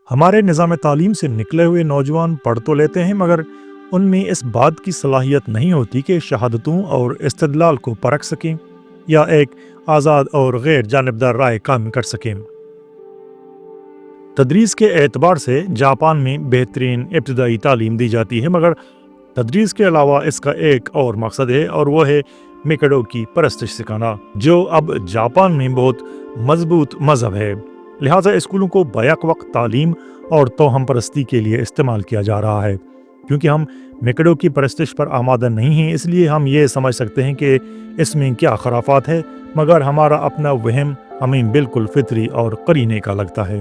ہمارے نظام تعلیم سے نکلے ہوئے نوجوان پڑھ تو لیتے ہیں، مگر ان میں اس بات کی صلاحیت نہیں ہوتی کہ شہادتوں اور استدلال کو پرکھ سکیں یا ایک آزاد اور غیر جانبدار رائے قائم کر سکیں۔ تدریس کے اعتبار سے جاپان میں بہترین ابتدائی تعلیم دی جاتی ہے، مگر تدریس کے علاوہ اس کا ایک اور مقصد ہے، اور وہ ہے میکڈو کی پرستش سکھانا، جو اب جاپان میں بہت مضبوط مذہب ہے۔ لہٰذا اسکولوں کو بیک وقت تعلیم اور توہم پرستی کے لیے استعمال کیا جا رہا ہے۔ کیونکہ ہم میکڈو کی پرستش پر آمادہ نہیں ہیں، اس لیے ہم یہ سمجھ سکتے ہیں کہ اس میں کیا خرافات ہے، مگر ہمارا اپنا وہم ہمیں بالکل فطری اور قرینے کا لگتا ہے۔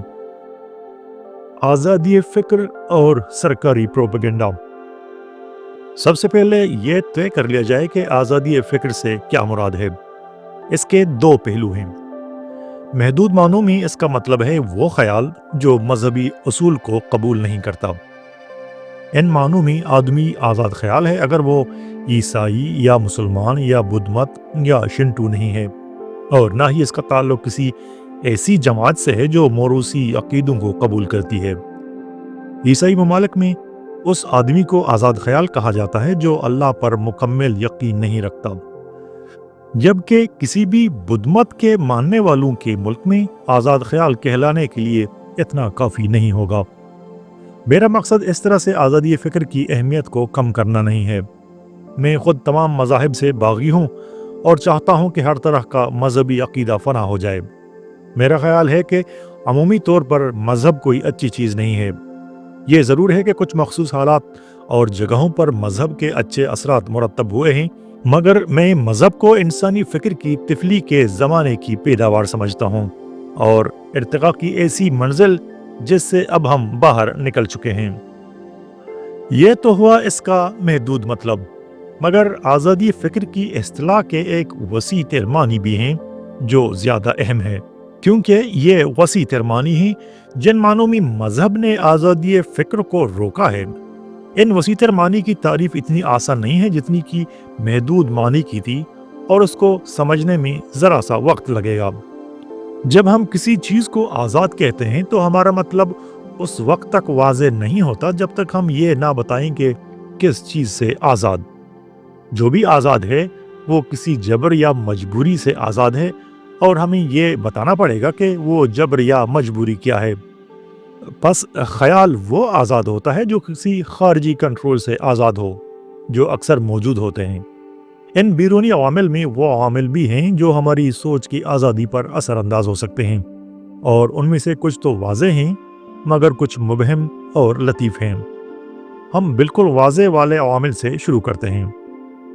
آزادی فکر اور سرکاری پروپیگنڈا۔ سب سے پہلے یہ طے کر لیا جائے کہ آزادی فکر سے کیا مراد ہے۔ اس کے دو پہلو ہیں۔ محدود معنوں میں اس کا مطلب ہے وہ خیال جو مذہبی اصول کو قبول نہیں کرتا۔ ان معنوں میں آدمی آزاد خیال ہے اگر وہ عیسائی یا مسلمان یا بدھ مت یا شنٹو نہیں ہے، اور نہ ہی اس کا تعلق کسی ایسی جماعت سے ہے جو موروثی عقیدوں کو قبول کرتی ہے۔ عیسائی ممالک میں اس آدمی کو آزاد خیال کہا جاتا ہے جو اللہ پر مکمل یقین نہیں رکھتا، جبکہ کسی بھی بدھ مت کے ماننے والوں کے ملک میں آزاد خیال کہلانے کے لیے اتنا کافی نہیں ہوگا۔ میرا مقصد اس طرح سے آزادی فکر کی اہمیت کو کم کرنا نہیں ہے۔ میں خود تمام مذاہب سے باغی ہوں اور چاہتا ہوں کہ ہر طرح کا مذہبی عقیدہ فنا ہو جائے۔ میرا خیال ہے کہ عمومی طور پر مذہب کوئی اچھی چیز نہیں ہے۔ یہ ضرور ہے کہ کچھ مخصوص حالات اور جگہوں پر مذہب کے اچھے اثرات مرتب ہوئے ہیں، مگر میں مذہب کو انسانی فکر کی طفلی کے زمانے کی پیداوار سمجھتا ہوں، اور ارتقاء کی ایسی منزل جس سے اب ہم باہر نکل چکے ہیں۔ یہ تو ہوا اس کا محدود مطلب، مگر آزادی فکر کی اصطلاح کے ایک وسیع تر معنی بھی ہیں جو زیادہ اہم ہے، کیونکہ یہ وسیع تر معنی ہیں جن معنوں میں مذہب نے آزادی فکر کو روکا ہے۔ ان وسیع تر معنی کی تعریف اتنی آسان نہیں ہے جتنی کی محدود معنی کی تھی، اور اس کو سمجھنے میں ذرا سا وقت لگے گا۔ جب ہم کسی چیز کو آزاد کہتے ہیں تو ہمارا مطلب اس وقت تک واضح نہیں ہوتا جب تک ہم یہ نہ بتائیں کہ کس چیز سے آزاد۔ جو بھی آزاد ہے وہ کسی جبر یا مجبوری سے آزاد ہے، اور ہمیں یہ بتانا پڑے گا کہ وہ جبر یا مجبوری کیا ہے۔ پس خیال وہ آزاد ہوتا ہے جو کسی خارجی کنٹرول سے آزاد ہو، جو اکثر موجود ہوتے ہیں۔ ان بیرونی عوامل میں وہ عوامل بھی ہیں جو ہماری سوچ کی آزادی پر اثر انداز ہو سکتے ہیں، اور ان میں سے کچھ تو واضح ہیں مگر کچھ مبہم اور لطیف ہیں۔ ہم بالکل واضح والے عوامل سے شروع کرتے ہیں۔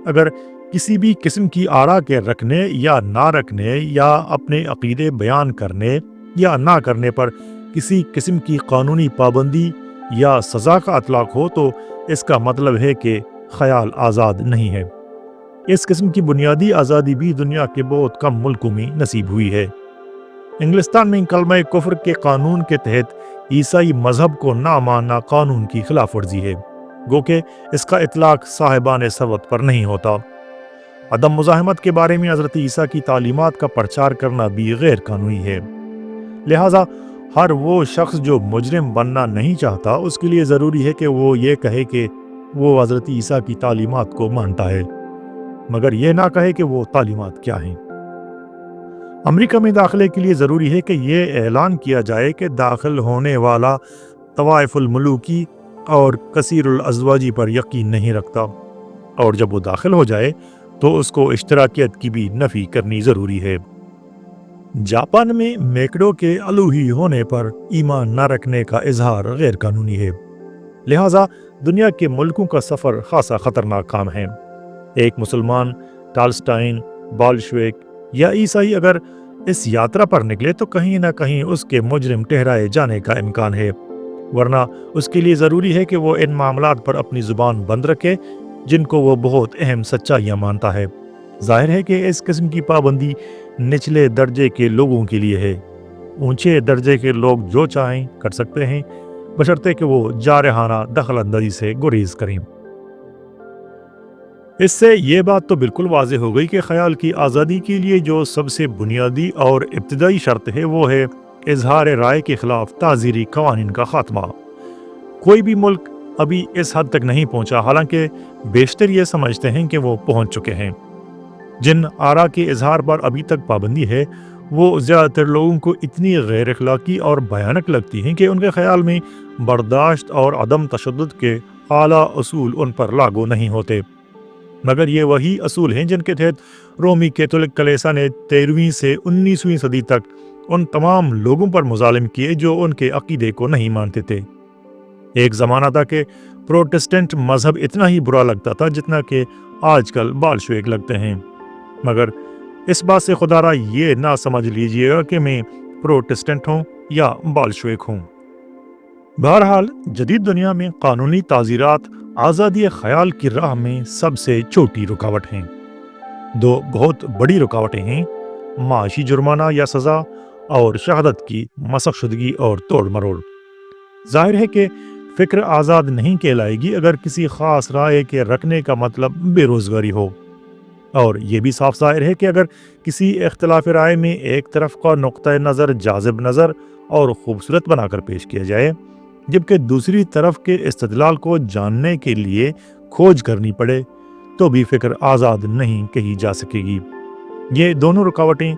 اگر کسی بھی قسم کی آراء کے رکھنے یا نہ رکھنے یا اپنے عقیدے بیان کرنے یا نہ کرنے پر کسی قسم کی قانونی پابندی یا سزا کا اطلاق ہو تو اس کا مطلب ہے کہ خیال آزاد نہیں ہے۔ اس قسم کی بنیادی آزادی بھی دنیا کے بہت کم ملکوں میں نصیب ہوئی ہے۔ انگلستان میں کلمہ کفر کے قانون کے تحت عیسائی مذہب کو نہ ماننا قانون کی خلاف ورزی ہے، گو کہ اس کا اطلاق صاحبان ثروت پر نہیں ہوتا۔ عدم مزاحمت کے بارے میں حضرت عیسیٰ کی تعلیمات کا پرچار کرنا بھی غیر قانونی ہے۔ لہٰذا ہر وہ شخص جو مجرم بننا نہیں چاہتا، اس کے لیے ضروری ہے کہ وہ یہ کہے کہ وہ حضرت عیسیٰ کی تعلیمات کو مانتا ہے، مگر یہ نہ کہے کہ وہ تعلیمات کیا ہیں۔ امریکہ میں داخلے کے لیے ضروری ہے کہ یہ اعلان کیا جائے کہ داخل ہونے والا طوائف الملوکی اور کثیر الازواجی پر یقین نہیں رکھتا، اور جب وہ داخل ہو جائے تو اس کو اشتراکیت کی بھی نفی کرنی ضروری ہے۔ جاپان میں میکڈو کے الوہی ہونے پر ایمان نہ رکھنے کا اظہار غیر قانونی ہے، لہٰذا دنیا کے ملکوں کا سفر خاصا خطرناک کام ہے۔ ایک مسلمان، ٹالسٹائن، بالشویک یا عیسائی اگر اس یاترا پر نکلے تو کہیں نہ کہیں اس کے مجرم ٹھہرائے جانے کا امکان ہے، ورنہ اس کے لیے ضروری ہے کہ وہ ان معاملات پر اپنی زبان بند رکھے جن کو وہ بہت اہم سچائیاں مانتا ہے۔ ظاہر ہے کہ اس قسم کی پابندی نچلے درجے کے لوگوں کے لیے ہے۔ اونچے درجے کے لوگ جو چاہیں کر سکتے ہیں، بشرطے کہ وہ جارحانہ دخل اندازی سے گریز کریں۔ اس سے یہ بات تو بالکل واضح ہو گئی کہ خیال کی آزادی کے لیے جو سب سے بنیادی اور ابتدائی شرط ہے وہ ہے اظہار رائے کے خلاف تعزیری قوانین کا خاتمہ۔ کوئی بھی ملک ابھی اس حد تک نہیں پہنچا، حالانکہ بیشتر یہ سمجھتے ہیں کہ وہ پہنچ چکے ہیں۔ جن آراء کے اظہار پر ابھی تک پابندی ہے وہ زیادہ تر لوگوں کو اتنی غیر اخلاقی اور بھیانک لگتی ہیں کہ ان کے خیال میں برداشت اور عدم تشدد کے اعلیٰ اصول ان پر لاگو نہیں ہوتے، مگر یہ وہی اصول ہیں جن کے تحت رومی کیتھولک کلیسا نے 13ویں سے 19ویں صدی تک ان تمام لوگوں پر مظالم کیے جو ان کے عقیدے کو نہیں مانتے تھے۔ ایک زمانہ تھا کہ پروٹسٹنٹ مذہب اتنا ہی برا لگتا تھا جتنا کہ آج کل بالشویک لگتے ہیں، مگر اس بات سے خدا را یہ نہ سمجھ لیجئے گا کہ میں پروٹسٹنٹ ہوں یا بالشویک ہوں۔ بہرحال جدید دنیا میں قانونی تعزیرات آزادی خیال کی راہ میں سب سے چھوٹی رکاوٹ ہیں۔ دو بہت بڑی رکاوٹیں ہیں: معاشی جرمانہ یا سزا اور شہادت کی مسخ شدگی اور توڑ مروڑ۔ ظاہر ہے کہ فکر آزاد نہیں کہلائے گی اگر کسی خاص رائے کے رکھنے کا مطلب بے روزگاری ہو، اور یہ بھی صاف ظاہر ہے کہ اگر کسی اختلاف رائے میں ایک طرف کا نقطہ نظر جاذب نظر اور خوبصورت بنا کر پیش کیا جائے، جبکہ دوسری طرف کے استدلال کو جاننے کے لیے کھوج کرنی پڑے، تو بھی فکر آزاد نہیں کہی جا سکے گی۔ یہ دونوں رکاوٹیں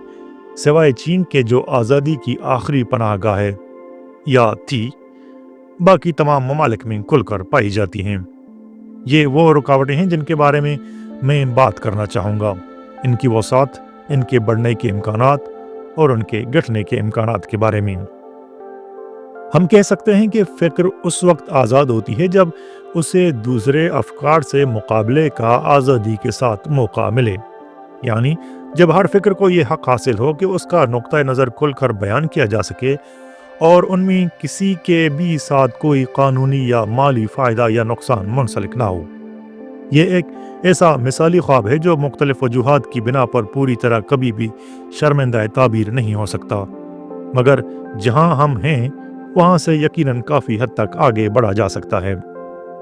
سوائے چین کے جو آزادی کی آخری پناہ گاہ ہے یا تھی، باقی تمام ممالک میں کھل کر پائی جاتی ہیں۔ یہ وہ رکاوٹیں ہیں جن کے بارے میں بات کرنا چاہوں گا، ان کی وسعت، ان کے بڑھنے کے امکانات اور ان کے گھٹنے کے امکانات کے بارے میں۔ ہم کہہ سکتے ہیں کہ فکر اس وقت آزاد ہوتی ہے جب اسے دوسرے افکار سے مقابلے کا آزادی کے ساتھ موقع ملے، یعنی جب ہر فکر کو یہ حق حاصل ہو کہ اس کا نقطہ نظر کھل کر بیان کیا جا سکے اور ان میں کسی کے بھی ساتھ کوئی قانونی یا مالی فائدہ یا نقصان منسلک نہ ہو۔ یہ ایک ایسا مثالی خواب ہے جو مختلف وجوہات کی بنا پر پوری طرح کبھی بھی شرمندہ تعبیر نہیں ہو سکتا، مگر جہاں ہم ہیں وہاں سے یقیناً کافی حد تک آگے بڑھا جا سکتا ہے۔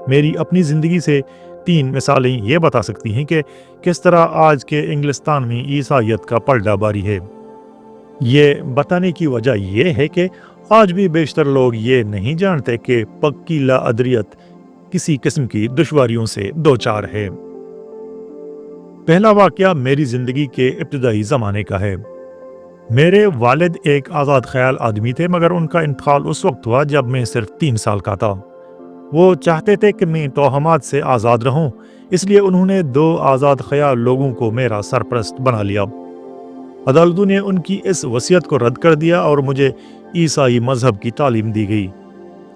میری اپنی زندگی سے 3 مثالیں یہ بتا سکتی ہیں کہ کس طرح آج کے انگلستان میں عیسائیت کا پلڑا باری ہے۔ یہ بتانے کی وجہ یہ ہے کہ آج بھی بیشتر لوگ یہ نہیں جانتے کہ پکی لا ادریت کسی قسم کی دشواریوں سے دوچار ہے۔ پہلا واقعہ میری زندگی کے ابتدائی زمانے کا ہے۔ میرے والد ایک آزاد خیال آدمی تھے، مگر ان کا انتقال اس وقت ہوا جب میں صرف 3 سال کا تھا۔ وہ چاہتے تھے کہ میں توہمات سے آزاد رہوں، اس لیے انہوں نے 2 آزاد خیال لوگوں کو میرا سرپرست بنا لیا۔ عدالتوں نے ان کی اس وصیت کو رد کر دیا اور مجھے عیسائی مذہب کی تعلیم دی گئی۔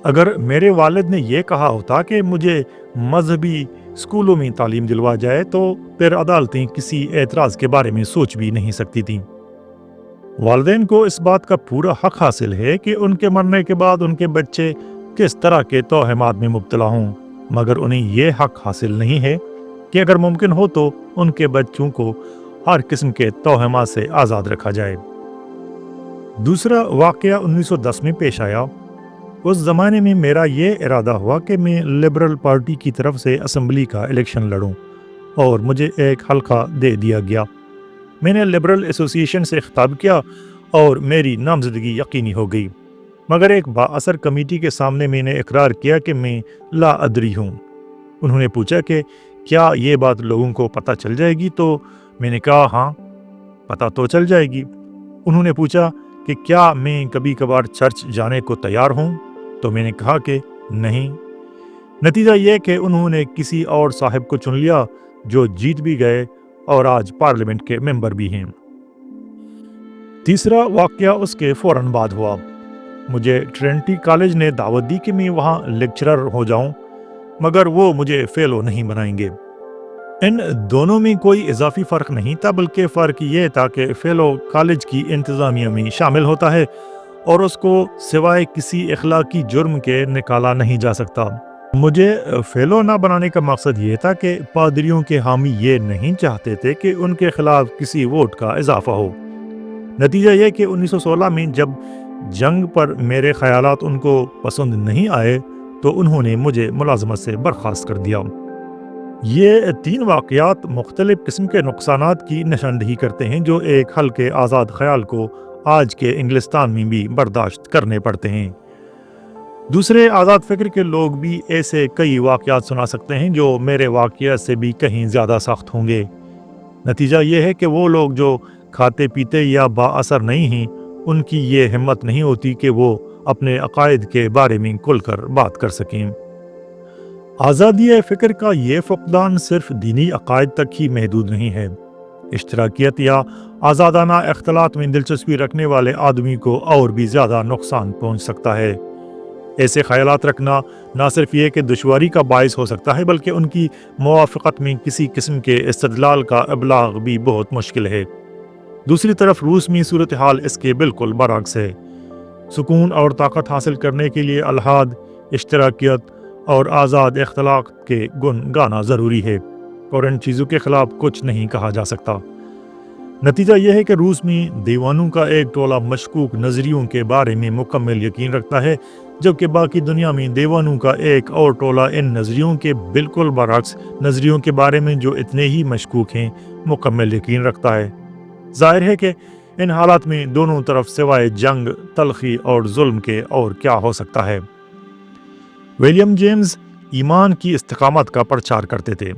اگر میرے والد نے یہ کہا ہوتا کہ مجھے مذہبی اسکولوں میں تعلیم دلوا جائے تو پھر عدالتیں کسی اعتراض کے بارے میں سوچ بھی نہیں سکتی تھیں۔ والدین کو اس بات کا پورا حق حاصل ہے کہ ان کے مرنے کے بعد ان کے بچے کس طرح کے توہمات میں مبتلا ہوں، مگر انہیں یہ حق حاصل نہیں ہے کہ اگر ممکن ہو تو ان کے بچوں کو ہر قسم کے توہمات سے آزاد رکھا جائے۔ دوسرا واقعہ 1910 میں پیش آیا۔ اس زمانے میں میرا یہ ارادہ ہوا کہ میں لبرل پارٹی کی طرف سے اسمبلی کا الیکشن لڑوں، اور مجھے ایک حلقہ دے دیا گیا۔ میں نے لبرل ایسوسی ایشن سے خطاب کیا اور میری نامزدگی یقینی ہو گئی، مگر ایک بااثر کمیٹی کے سامنے میں نے اقرار کیا کہ میں لا ادری ہوں۔ انہوں نے پوچھا کہ کیا یہ بات لوگوں کو پتہ چل جائے گی؟ تو میں نے کہا ہاں، پتہ تو چل جائے گی۔ انہوں نے پوچھا کہ کیا میں کبھی کبھار چرچ جانے کو تیار ہوں؟ تو میں نے کہا کہ نہیں۔ نتیجہ یہ کہ انہوں نے کسی اور صاحب کو چن لیا جو جیت بھی گئے اور آج پارلیمنٹ کے ممبر بھی ہیں۔ تیسرا واقعہ اس کے فوراً بعد ہوا۔ مجھے ٹرینٹی کالج نے دعوت دی کہ میں وہاں لیکچرر ہو جاؤں، مگر وہ مجھے فیلو نہیں بنائیں گے۔ ان دونوں میں کوئی اضافی فرق نہیں تھا، بلکہ فرق یہ تھا کہ فیلو کالج کی انتظامیہ میں شامل ہوتا ہے اور اس کو سوائے کسی اخلاقی جرم کے نکالا نہیں جا سکتا۔ مجھے فیلو نہ بنانے کا مقصد یہ تھا کہ پادریوں کے حامی یہ نہیں چاہتے تھے کہ ان کے خلاف کسی ووٹ کا اضافہ ہو۔ نتیجہ یہ کہ 1916 میں جب جنگ پر میرے خیالات ان کو پسند نہیں آئے تو انہوں نے مجھے ملازمت سے برخاست کر دیا۔ یہ 3 واقعات مختلف قسم کے نقصانات کی نشاندہی کرتے ہیں جو ایک ہلکے آزاد خیال کو آج کے انگلستان میں بھی برداشت کرنے پڑتے ہیں۔ دوسرے آزاد فکر کے لوگ بھی ایسے کئی واقعات سنا سکتے ہیں جو میرے واقعات سے بھی کہیں زیادہ سخت ہوں گے۔ نتیجہ یہ ہے کہ وہ لوگ جو کھاتے پیتے یا با اثر نہیں ہیں، ان کی یہ ہمت نہیں ہوتی کہ وہ اپنے عقائد کے بارے میں کھل کر بات کر سکیں۔ آزادی فکر کا یہ فقدان صرف دینی عقائد تک ہی محدود نہیں ہے۔ اشتراکیت یا آزادانہ اختلاط میں دلچسپی رکھنے والے آدمی کو اور بھی زیادہ نقصان پہنچ سکتا ہے۔ ایسے خیالات رکھنا نہ صرف یہ کہ دشواری کا باعث ہو سکتا ہے، بلکہ ان کی موافقت میں کسی قسم کے استدلال کا ابلاغ بھی بہت مشکل ہے۔ دوسری طرف روس میں صورتحال اس کے بالکل برعکس ہے۔ سکون اور طاقت حاصل کرنے کے لیے الحاد، اشتراکیت اور آزاد اختلاط کے گن گانا ضروری ہے، اور ان چیزوں کے خلاف کچھ نہیں کہا جا سکتا۔ نتیجہ یہ ہے کہ روس میں دیوانوں کا ایک ٹولہ مشکوک نظریوں کے بارے میں مکمل یقین رکھتا ہے، جبکہ باقی دنیا میں دیوانوں کا ایک اور ٹولہ ان نظریوں کے بالکل برعکس نظریوں کے بارے میں جو اتنے ہی مشکوک ہیں مکمل یقین رکھتا ہے۔ ظاہر ہے کہ ان حالات میں دونوں طرف سوائے جنگ، تلخی اور ظلم کے اور کیا ہو سکتا ہے۔ ولیم جیمز ایمان کی استقامت کا پرچار کرتے تھے۔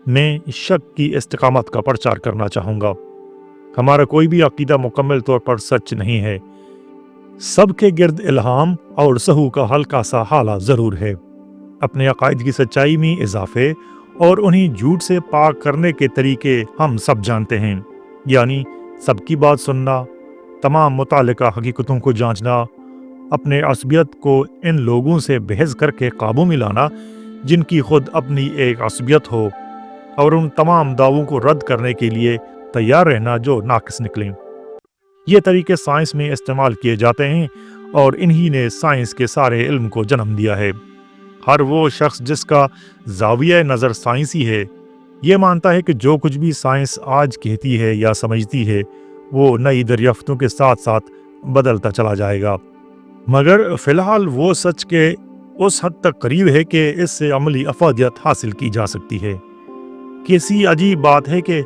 میں شک کی استقامت کا پرچار کرنا چاہوں گا۔ ہمارا کوئی بھی عقیدہ مکمل طور پر سچ نہیں ہے۔ سب کے گرد الہام اور سہو کا ہلکا سا حالہ ضرور ہے۔ اپنے عقائد کی سچائی میں اضافے اور انہیں جھوٹ سے پاک کرنے کے طریقے ہم سب جانتے ہیں، یعنی سب کی بات سننا، تمام متعلقہ حقیقتوں کو جانچنا، اپنے عصبیت کو ان لوگوں سے بحث کر کے قابو میں لانا جن کی خود اپنی ایک عصبیت ہو، اور ان تمام دعووں کو رد کرنے کے لیے تیار رہنا جو ناقص نکلیں۔ یہ طریقے سائنس میں استعمال کیے جاتے ہیں، اور انہی نے سائنس کے سارے علم کو جنم دیا ہے۔ ہر وہ شخص جس کا زاویہ نظر سائنسی ہے، یہ مانتا ہے کہ جو کچھ بھی سائنس آج کہتی ہے یا سمجھتی ہے وہ نئی دریافتوں کے ساتھ ساتھ بدلتا چلا جائے گا، مگر فی الحال وہ سچ کے اس حد تک قریب ہے کہ اس سے عملی افادیت حاصل کی جا سکتی ہے۔ کیسی عجیب بات ہے کہ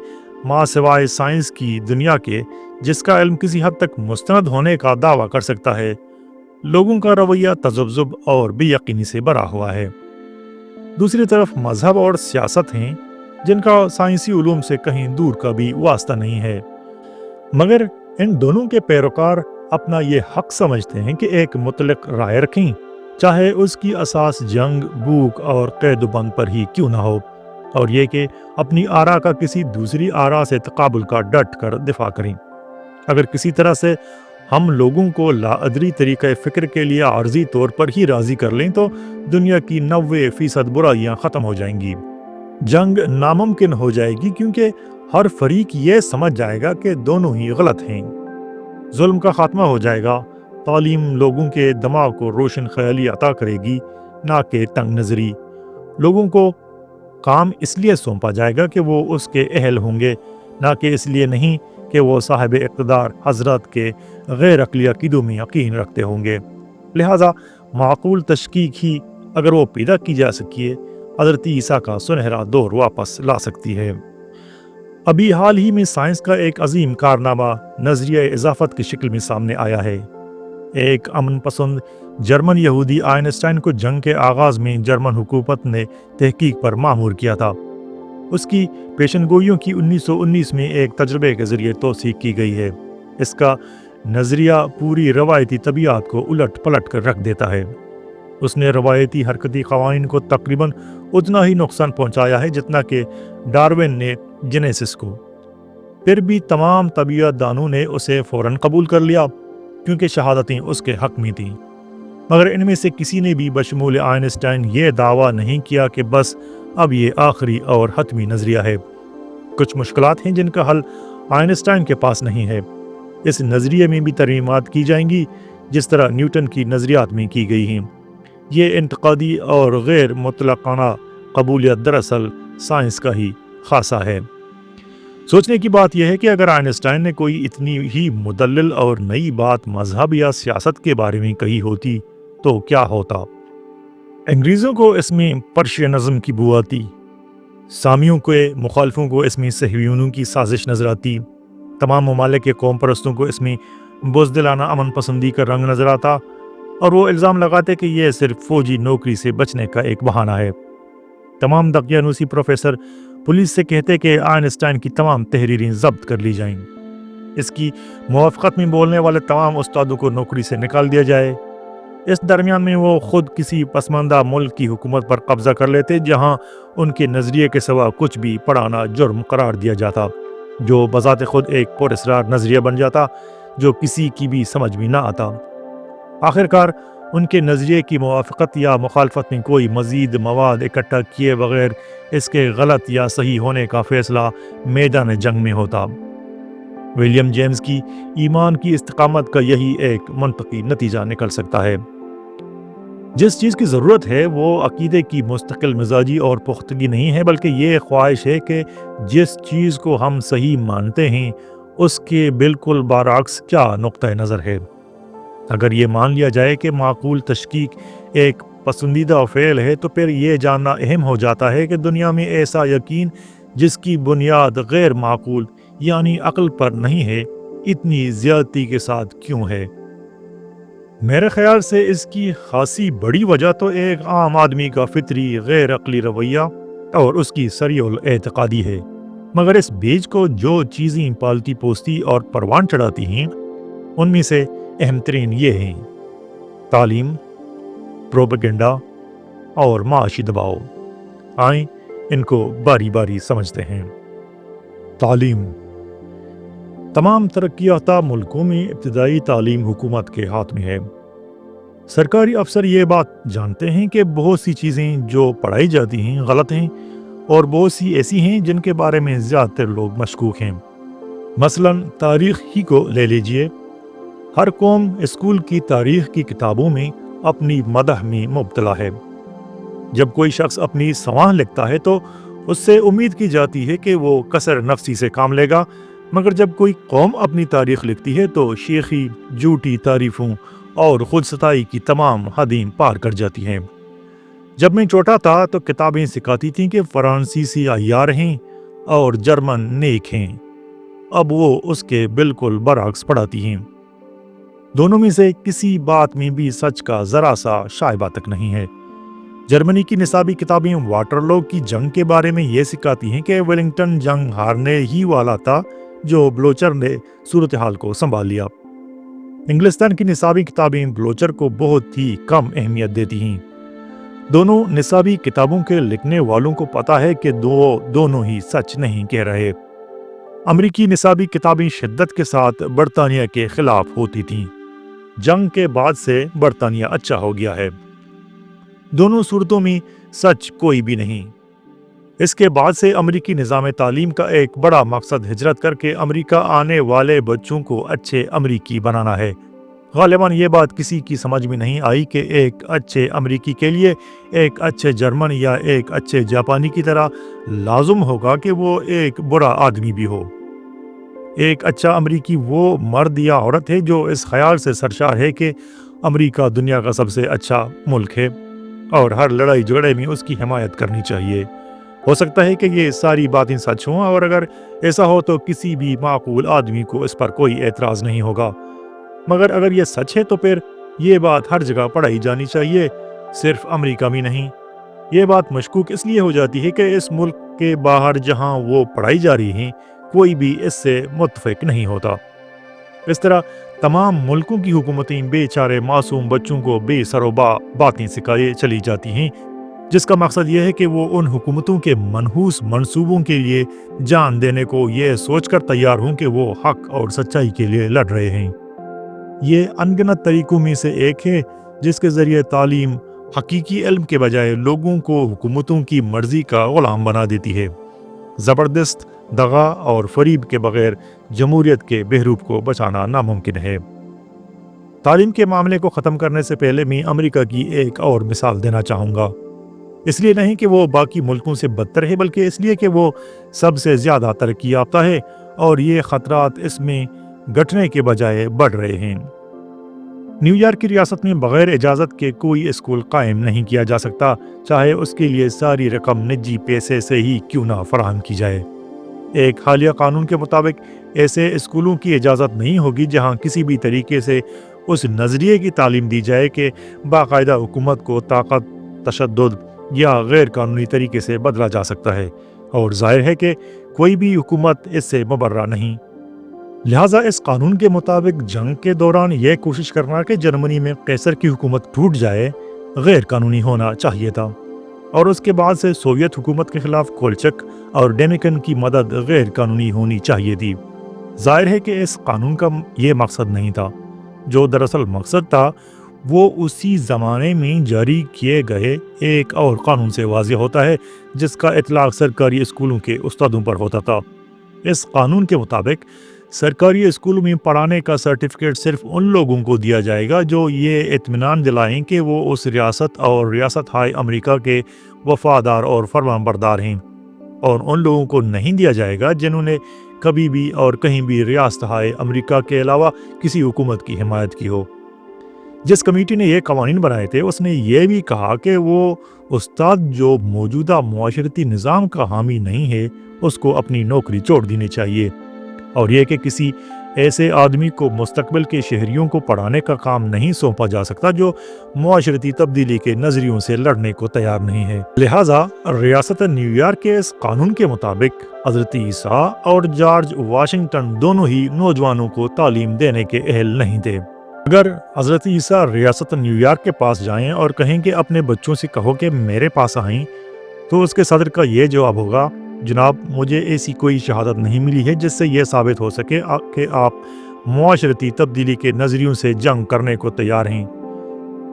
ماں سوائے سائنس کی دنیا کے جس کا علم کسی حد تک مستند ہونے کا دعویٰ کر سکتا ہے، لوگوں کا رویہ تذبذب اور بے یقینی سے بھرا ہوا ہے۔ دوسری طرف مذہب اور سیاست ہیں جن کا سائنسی علوم سے کہیں دور کا بھی واسطہ نہیں ہے، مگر ان دونوں کے پیروکار اپنا یہ حق سمجھتے ہیں کہ ایک مطلق رائے رکھیں، چاہے اس کی اساس جنگ، بھوک اور قید و بند پر ہی کیوں نہ ہو، اور یہ کہ اپنی آراء کا کسی دوسری آراء سے تقابل کا ڈٹ کر دفاع کریں۔ اگر کسی طرح سے ہم لوگوں کو لا ادری طریقہ فکر کے لیے عارضی طور پر ہی راضی کر لیں تو دنیا کی 90% برائیاں ختم ہو جائیں گی۔ جنگ ناممکن ہو جائے گی کیونکہ ہر فریق یہ سمجھ جائے گا کہ دونوں ہی غلط ہیں۔ ظلم کا خاتمہ ہو جائے گا۔ تعلیم لوگوں کے دماغ کو روشن خیالی عطا کرے گی، نہ کہ تنگ نظری۔ لوگوں کو کام اس لیے سونپا جائے گا کہ وہ اس کے اہل ہوں گے، نہ کہ اس لیے نہیں کہ وہ صاحب اقتدار حضرات کے غیر عقلی عقیدوں میں یقین رکھتے ہوں گے۔ لہٰذا معقول تشکیک ہی اگر وہ پیدا کی جا سکے، حضرت عیسیٰ کا سنہرا دور واپس لا سکتی ہے۔ ابھی حال ہی میں سائنس کا ایک عظیم کارنامہ نظریہ اضافت کی شکل میں سامنے آیا ہے۔ ایک امن پسند جرمن یہودی آئنسٹائن کو جنگ کے آغاز میں جرمن حکومت نے تحقیق پر مامور کیا تھا۔ اس کی پیشن گوئیوں کی 1919 میں ایک تجربے کے ذریعے توثیق کی گئی ہے۔ اس کا نظریہ پوری روایتی طبیعت کو الٹ پلٹ کر رکھ دیتا ہے۔ اس نے روایتی حرکتی قوانین کو تقریباً اتنا ہی نقصان پہنچایا ہے جتنا کہ ڈارون نے جینیسس کو۔ پھر بھی تمام طبیعت دانوں نے اسے فوراً قبول کر لیا کیونکہ شہادتیں اس کے حق میں تھیں، مگر ان میں سے کسی نے بھی بشمول آئنسٹائن یہ دعویٰ نہیں کیا کہ بس اب یہ آخری اور حتمی نظریہ ہے۔ کچھ مشکلات ہیں جن کا حل آئنسٹائن کے پاس نہیں ہے۔ اس نظریے میں بھی ترمیمات کی جائیں گی جس طرح نیوٹن کی نظریات میں کی گئی ہیں۔ یہ انتقادی اور غیر مطلقانہ قبولیت دراصل سائنس کا ہی خاصہ ہے۔ سوچنے کی بات یہ ہے کہ اگر آئنسٹائن نے کوئی اتنی ہی مدلل اور نئی بات مذہب یا سیاست کے بارے میں کہی ہوتی تو کیا ہوتا؟ انگریزوں کو اس میں پرشینزم کی بو آتی، سامیوں کے مخالفوں کو اس میں صہیونیوں کی سازش نظر آتی، تمام ممالک کے قوم پرستوں کو اس میں بزدلانہ امن پسندی کا رنگ نظر آتا اور وہ الزام لگاتے کہ یہ صرف فوجی نوکری سے بچنے کا ایک بہانہ ہے۔ تمام دقیانوسی پروفیسر پولیس سے کہتے کہ آئنسٹائن کی تمام تحریریں ضبط کر لی جائیں، اس کی موافقت میں بولنے والے تمام استادوں کو نوکری سے نکال دیا جائے۔ اس درمیان میں وہ خود کسی پسماندہ ملک کی حکومت پر قبضہ کر لیتے جہاں ان کے نظریے کے سوا کچھ بھی پڑھانا جرم قرار دیا جاتا، جو بذات خود ایک پراسرار نظریہ بن جاتا جو کسی کی بھی سمجھ میں نہ آتا۔ آخرکار ان کے نظریے کی موافقت یا مخالفت میں کوئی مزید مواد اکٹھا کیے بغیر اس کے غلط یا صحیح ہونے کا فیصلہ میدان جنگ میں ہوتا۔ ولیم جیمز کی ایمان کی استقامت کا یہی ایک منطقی نتیجہ نکل سکتا ہے۔ جس چیز کی ضرورت ہے وہ عقیدے کی مستقل مزاجی اور پختگی نہیں ہے، بلکہ یہ خواہش ہے کہ جس چیز کو ہم صحیح مانتے ہیں اس کے بالکل برعکس کیا نقطہ نظر ہے۔ اگر یہ مان لیا جائے کہ معقول تشکیک ایک پسندیدہ فعل ہے تو پھر یہ جاننا اہم ہو جاتا ہے کہ دنیا میں ایسا یقین جس کی بنیاد غیر معقول یعنی عقل پر نہیں ہے اتنی زیادتی کے ساتھ کیوں ہے۔ میرے خیال سے اس کی خاصی بڑی وجہ تو ایک عام آدمی کا فطری غیر عقلی رویہ اور اس کی سریع الاعتقادی ہے، مگر اس بیج کو جو چیزیں پالتی پوستی اور پروان چڑھاتی ہیں ان میں سے اہم ترین یہ ہیں: تعلیم، پروپیگنڈا اور معاشی دباؤ۔ آئیں ان کو باری باری سمجھتے ہیں۔ تعلیم۔ تمام ترقی یافتہ ملکوں میں ابتدائی تعلیم حکومت کے ہاتھ میں ہے۔ سرکاری افسر یہ بات جانتے ہیں کہ بہت سی چیزیں جو پڑھائی جاتی ہیں غلط ہیں اور بہت سی ایسی ہیں جن کے بارے میں زیادہ تر لوگ مشکوک ہیں۔ مثلا تاریخ ہی کو لے لیجئے۔ ہر قوم اسکول کی تاریخ کی کتابوں میں اپنی مدح میں مبتلا ہے۔ جب کوئی شخص اپنی سوانح لکھتا ہے تو اس سے امید کی جاتی ہے کہ وہ کثر نفسی سے کام لے گا، مگر جب کوئی قوم اپنی تاریخ لکھتی ہے تو شیخی، جھوٹی تعریفوں اور خود ستائی کی تمام حدیں پار کر جاتی ہیں۔ جب میں چھوٹا تھا تو کتابیں سکھاتی تھیں کہ فرانسیسی عیار ہیں اور جرمن نیک ہیں۔ اب وہ اس کے بالکل برعکس پڑھاتی ہیں۔ دونوں میں سے کسی بات میں بھی سچ کا ذرا سا شائبہ تک نہیں ہے۔ جرمنی کی نصابی کتابیں واٹرلو کی جنگ کے بارے میں یہ سکھاتی ہیں کہ ویلنگٹن جنگ ہارنے ہی والا تھا جو بلوچر نے صورتحال کو سنبھال لیا۔ انگلستان کی نصابی کتابیں بلوچر کو بہت ہی کم اہمیت دیتی ہیں۔ دونوں نصابی کتابوں کے لکھنے والوں کو پتا ہے کہ دونوں ہی سچ نہیں کہہ رہے۔ امریکی نصابی کتابیں شدت کے ساتھ برطانیہ کے خلاف ہوتی تھیں۔ جنگ کے بعد سے برطانیہ اچھا ہو گیا ہے۔ دونوں صورتوں میں سچ کوئی بھی نہیں۔ اس کے بعد سے امریکی نظام تعلیم کا ایک بڑا مقصد ہجرت کر کے امریکہ آنے والے بچوں کو اچھے امریکی بنانا ہے۔ غالباً یہ بات کسی کی سمجھ میں نہیں آئی کہ ایک اچھے امریکی کے لیے ایک اچھے جرمن یا ایک اچھے جاپانی کی طرح لازم ہوگا کہ وہ ایک برا آدمی بھی ہو۔ ایک اچھا امریکی وہ مرد یا عورت ہے جو اس خیال سے سرشار ہے کہ امریکہ دنیا کا سب سے اچھا ملک ہے اور ہر لڑائی جھگڑے میں اس کی حمایت کرنی چاہیے۔ ہو سکتا ہے کہ یہ ساری باتیں سچ ہوں، اور اگر ایسا ہو تو کسی بھی معقول آدمی کو اس پر کوئی اعتراض نہیں ہوگا، مگر اگر یہ سچ ہے تو پھر یہ بات ہر جگہ پڑھائی جانی چاہیے، صرف امریکہ میں نہیں۔ یہ بات مشکوک اس لیے ہو جاتی ہے کہ اس ملک کے باہر جہاں وہ پڑھائی جا رہی ہیں کوئی بھی اس سے متفق نہیں ہوتا۔ اس طرح تمام ملکوں کی حکومتیں بے چارے معصوم بچوں کو بے سر و باتیں سکھائے چلی جاتی ہیں، جس کا مقصد یہ ہے کہ وہ ان حکومتوں کے منحوس منصوبوں کے لیے جان دینے کو یہ سوچ کر تیار ہوں کہ وہ حق اور سچائی کے لیے لڑ رہے ہیں۔ یہ انگنت طریقوں میں سے ایک ہے جس کے ذریعے تعلیم حقیقی علم کے بجائے لوگوں کو حکومتوں کی مرضی کا غلام بنا دیتی ہے۔ زبردست دغا اور فریب کے بغیر جمہوریت کے بحروب کو بچانا ناممکن ہے۔ تعلیم کے معاملے کو ختم کرنے سے پہلے میں امریکہ کی ایک اور مثال دینا چاہوں گا، اس لیے نہیں کہ وہ باقی ملکوں سے بدتر ہے، بلکہ اس لیے کہ وہ سب سے زیادہ ترقی یافتہ ہے اور یہ خطرات اس میں گھٹنے کے بجائے بڑھ رہے ہیں۔ نیو یارک کی ریاست میں بغیر اجازت کے کوئی اسکول قائم نہیں کیا جا سکتا، چاہے اس کے لیے ساری رقم نجی پیسے سے ہی کیوں نہ فراہم کی جائے۔ ایک حالیہ قانون کے مطابق ایسے اسکولوں کی اجازت نہیں ہوگی جہاں کسی بھی طریقے سے اس نظریے کی تعلیم دی جائے کہ باقاعدہ حکومت کو طاقت، تشدد یا غیر قانونی طریقے سے بدلا جا سکتا ہے، اور ظاہر ہے کہ کوئی بھی حکومت اس سے مبرہ نہیں۔ لہٰذا اس قانون کے مطابق جنگ کے دوران یہ کوشش کرنا کہ جرمنی میں قیصر کی حکومت ٹوٹ جائے غیر قانونی ہونا چاہیے تھا، اور اس کے بعد سے سوویت حکومت کے خلاف کولچک اور ڈیمکن کی مدد غیر قانونی ہونی چاہیے تھی۔ ظاہر ہے کہ اس قانون کا یہ مقصد نہیں تھا۔ جو دراصل مقصد تھا وہ اسی زمانے میں جاری کیے گئے ایک اور قانون سے واضح ہوتا ہے جس کا اطلاق سرکاری اسکولوں کے استادوں پر ہوتا تھا۔ اس قانون کے مطابق سرکاری اسکولوں میں پڑھانے کا سرٹیفکیٹ صرف ان لوگوں کو دیا جائے گا جو یہ اطمینان دلائیں کہ وہ اس ریاست اور ریاست ہائے امریکہ کے وفادار اور فرمانبردار ہیں، اور ان لوگوں کو نہیں دیا جائے گا جنہوں نے کبھی بھی اور کہیں بھی ریاست ہائے امریکہ کے علاوہ کسی حکومت کی حمایت کی ہو۔ جس کمیٹی نے یہ قوانین بنائے تھے اس نے یہ بھی کہا کہ وہ استاد جو موجودہ معاشرتی نظام کا حامی نہیں ہے اس کو اپنی نوکری چھوڑ دینی چاہیے، اور یہ کہ کسی ایسے آدمی کو مستقبل کے شہریوں کو پڑھانے کا کام نہیں سونپا جا سکتا جو معاشرتی تبدیلی کے نظریوں سے لڑنے کو تیار نہیں ہے۔ لہٰذا ریاست نیو یارک کے اس قانون کے مطابق حضرت عیسیٰ اور جارج واشنگٹن دونوں ہی نوجوانوں کو تعلیم دینے کے اہل نہیں تھے۔ اگر حضرت عیسیٰ ریاست نیو یارک کے پاس جائیں اور کہیں کہ اپنے بچوں سے کہو کہ میرے پاس آئیں، تو اس کے صدر کا یہ جواب ہوگا، جناب مجھے ایسی کوئی شہادت نہیں ملی ہے جس سے یہ ثابت ہو سکے کہ آپ معاشرتی تبدیلی کے نظریوں سے جنگ کرنے کو تیار ہیں۔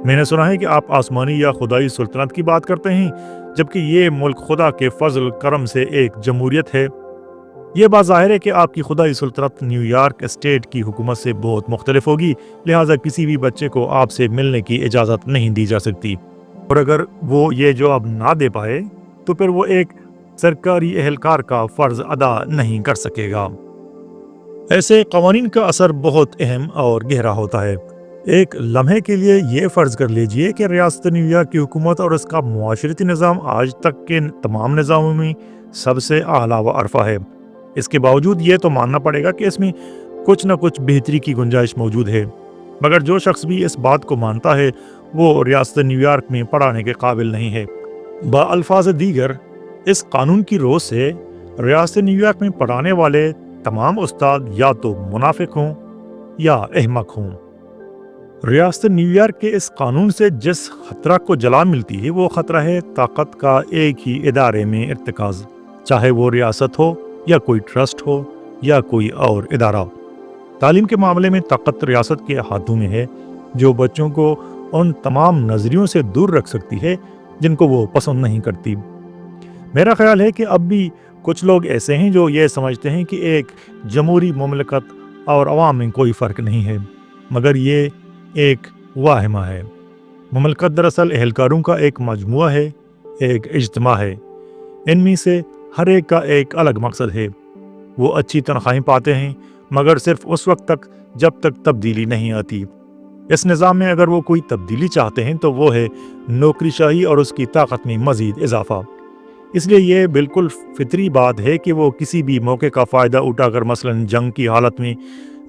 میں نے سنا ہے کہ آپ آسمانی یا خدائی سلطنت کی بات کرتے ہیں، جبکہ یہ ملک خدا کے فضل کرم سے ایک جمہوریت ہے۔ یہ بات ظاہر ہے کہ آپ کی خدائی سلطنت نیو یارک اسٹیٹ کی حکومت سے بہت مختلف ہوگی، لہٰذا کسی بھی بچے کو آپ سے ملنے کی اجازت نہیں دی جا سکتی، اور اگر وہ یہ جواب نہ دے پائے تو پھر وہ ایک سرکاری اہلکار کا فرض ادا نہیں کر سکے گا۔ ایسے قوانین کا اثر بہت اہم اور گہرا ہوتا ہے۔ ایک لمحے کے لیے یہ فرض کر لیجئے کہ ریاست نیو یارک کی حکومت اور اس کا معاشرتی نظام آج تک کے تمام نظاموں میں سب سے اعلیٰ و ارفع ہے۔ اس کے باوجود یہ تو ماننا پڑے گا کہ اس میں کچھ نہ کچھ بہتری کی گنجائش موجود ہے، مگر جو شخص بھی اس بات کو مانتا ہے وہ ریاست نیو یارک میں پڑھانے کے قابل نہیں ہے۔ بالفاظ دیگر اس قانون کی روح سے ریاست نیو یارک میں پڑھانے والے تمام استاد یا تو منافق ہوں یا احمق ہوں۔ ریاست نیو یارک کے اس قانون سے جس خطرہ کو جلا ملتی ہے وہ خطرہ ہے طاقت کا ایک ہی ادارے میں ارتکاز، چاہے وہ ریاست ہو یا کوئی ٹرسٹ ہو یا کوئی اور ادارہ۔ تعلیم کے معاملے میں طاقت ریاست کے ہاتھوں میں ہے، جو بچوں کو ان تمام نظریوں سے دور رکھ سکتی ہے جن کو وہ پسند نہیں کرتی۔ میرا خیال ہے کہ اب بھی کچھ لوگ ایسے ہیں جو یہ سمجھتے ہیں کہ ایک جمہوری مملکت اور عوام میں کوئی فرق نہیں ہے، مگر یہ ایک واہمہ ہے۔ مملکت دراصل اہلکاروں کا ایک مجموعہ ہے، ایک اجتماع ہے۔ ان میں سے ہر ایک کا ایک الگ مقصد ہے۔ وہ اچھی تنخواہیں پاتے ہیں مگر صرف اس وقت تک جب تک تبدیلی نہیں آتی۔ اس نظام میں اگر وہ کوئی تبدیلی چاہتے ہیں تو وہ ہے نوکری شاہی اور اس کی طاقت میں مزید اضافہ۔ اس لیے یہ بالکل فطری بات ہے کہ وہ کسی بھی موقع کا فائدہ اٹھا کر مثلاً جنگ کی حالت میں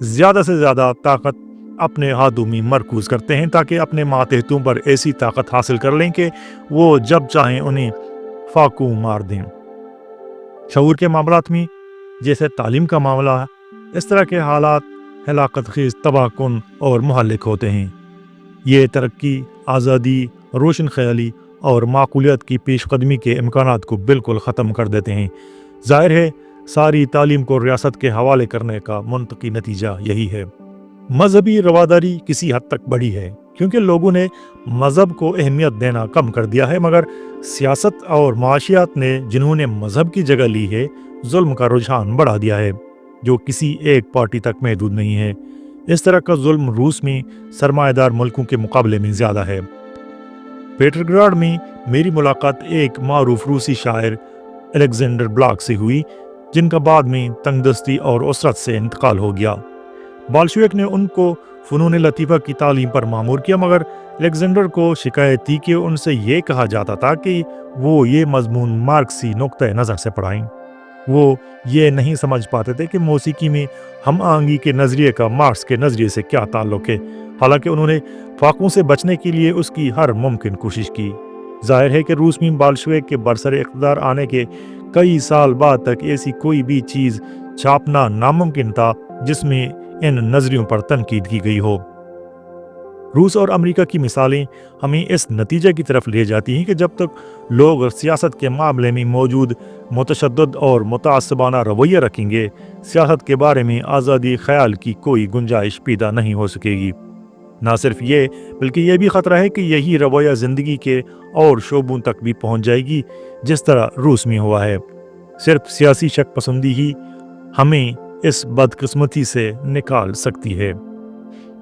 زیادہ سے زیادہ طاقت اپنے ہاتھوں میں مرکوز کرتے ہیں تاکہ اپنے ماتحتوں پر ایسی طاقت حاصل کر لیں کہ وہ جب چاہیں انہیں فاقوں مار دیں۔ شعور کے معاملات میں جیسے تعلیم کا معاملہ، اس طرح کے حالات ہلاکت خیز، تباہ کن اور مہلک ہوتے ہیں۔ یہ ترقی، آزادی، روشن خیالی اور معقولیت کی پیش قدمی کے امکانات کو بالکل ختم کر دیتے ہیں۔ ظاہر ہے ساری تعلیم کو ریاست کے حوالے کرنے کا منطقی نتیجہ یہی ہے۔ مذہبی رواداری کسی حد تک بڑھی ہے کیونکہ لوگوں نے مذہب کو اہمیت دینا کم کر دیا ہے، مگر سیاست اور معاشیات نے جنہوں نے مذہب کی جگہ لی ہے ظلم کا رجحان بڑھا دیا ہے، جو کسی ایک پارٹی تک محدود نہیں ہے۔ اس طرح کا ظلم روس میں سرمایہ دار ملکوں کے مقابلے میں زیادہ ہے۔ پیٹرگراڈ میں میری ملاقات ایک معروف روسی شاعر الیگزینڈر بلاک سے ہوئی، جن کا بعد میں تنگ دستی اور اسرت سے انتقال ہو گیا۔ بالشویک نے ان کو فنون لطیفہ کی تعلیم پر مامور کیا، مگر الیگزینڈر کو شکایت تھی کہ ان سے یہ کہا جاتا تھا کہ وہ یہ مضمون مارکسی نقطہ نظر سے پڑھائیں۔ وہ یہ نہیں سمجھ پاتے تھے کہ موسیقی میں ہم آہنگی کے نظریے کا مارکس کے نظریے سے کیا تعلق ہے، حالانکہ انہوں نے فاقوں سے بچنے کے لیے اس کی ہر ممکن کوشش کی۔ ظاہر ہے کہ روس میں بالشویک کے برسر اقتدار آنے کے کئی سال بعد تک ایسی کوئی بھی چیز چھاپنا ناممکن تھا جس میں ان نظریوں پر تنقید کی گئی ہو۔ روس اور امریکہ کی مثالیں ہمیں اس نتیجے کی طرف لے جاتی ہیں کہ جب تک لوگ سیاست کے معاملے میں موجود متشدد اور متعصبانہ رویہ رکھیں گے، سیاست کے بارے میں آزادی خیال کی کوئی گنجائش پیدا نہیں ہو سکے گی۔ نہ صرف یہ بلکہ یہ بھی خطرہ ہے کہ یہی رویہ زندگی کے اور شعبوں تک بھی پہنچ جائے گی، جس طرح روس میں ہوا ہے۔ صرف سیاسی شک پسندی ہی ہمیں اس بدقسمتی سے نکال سکتی ہے۔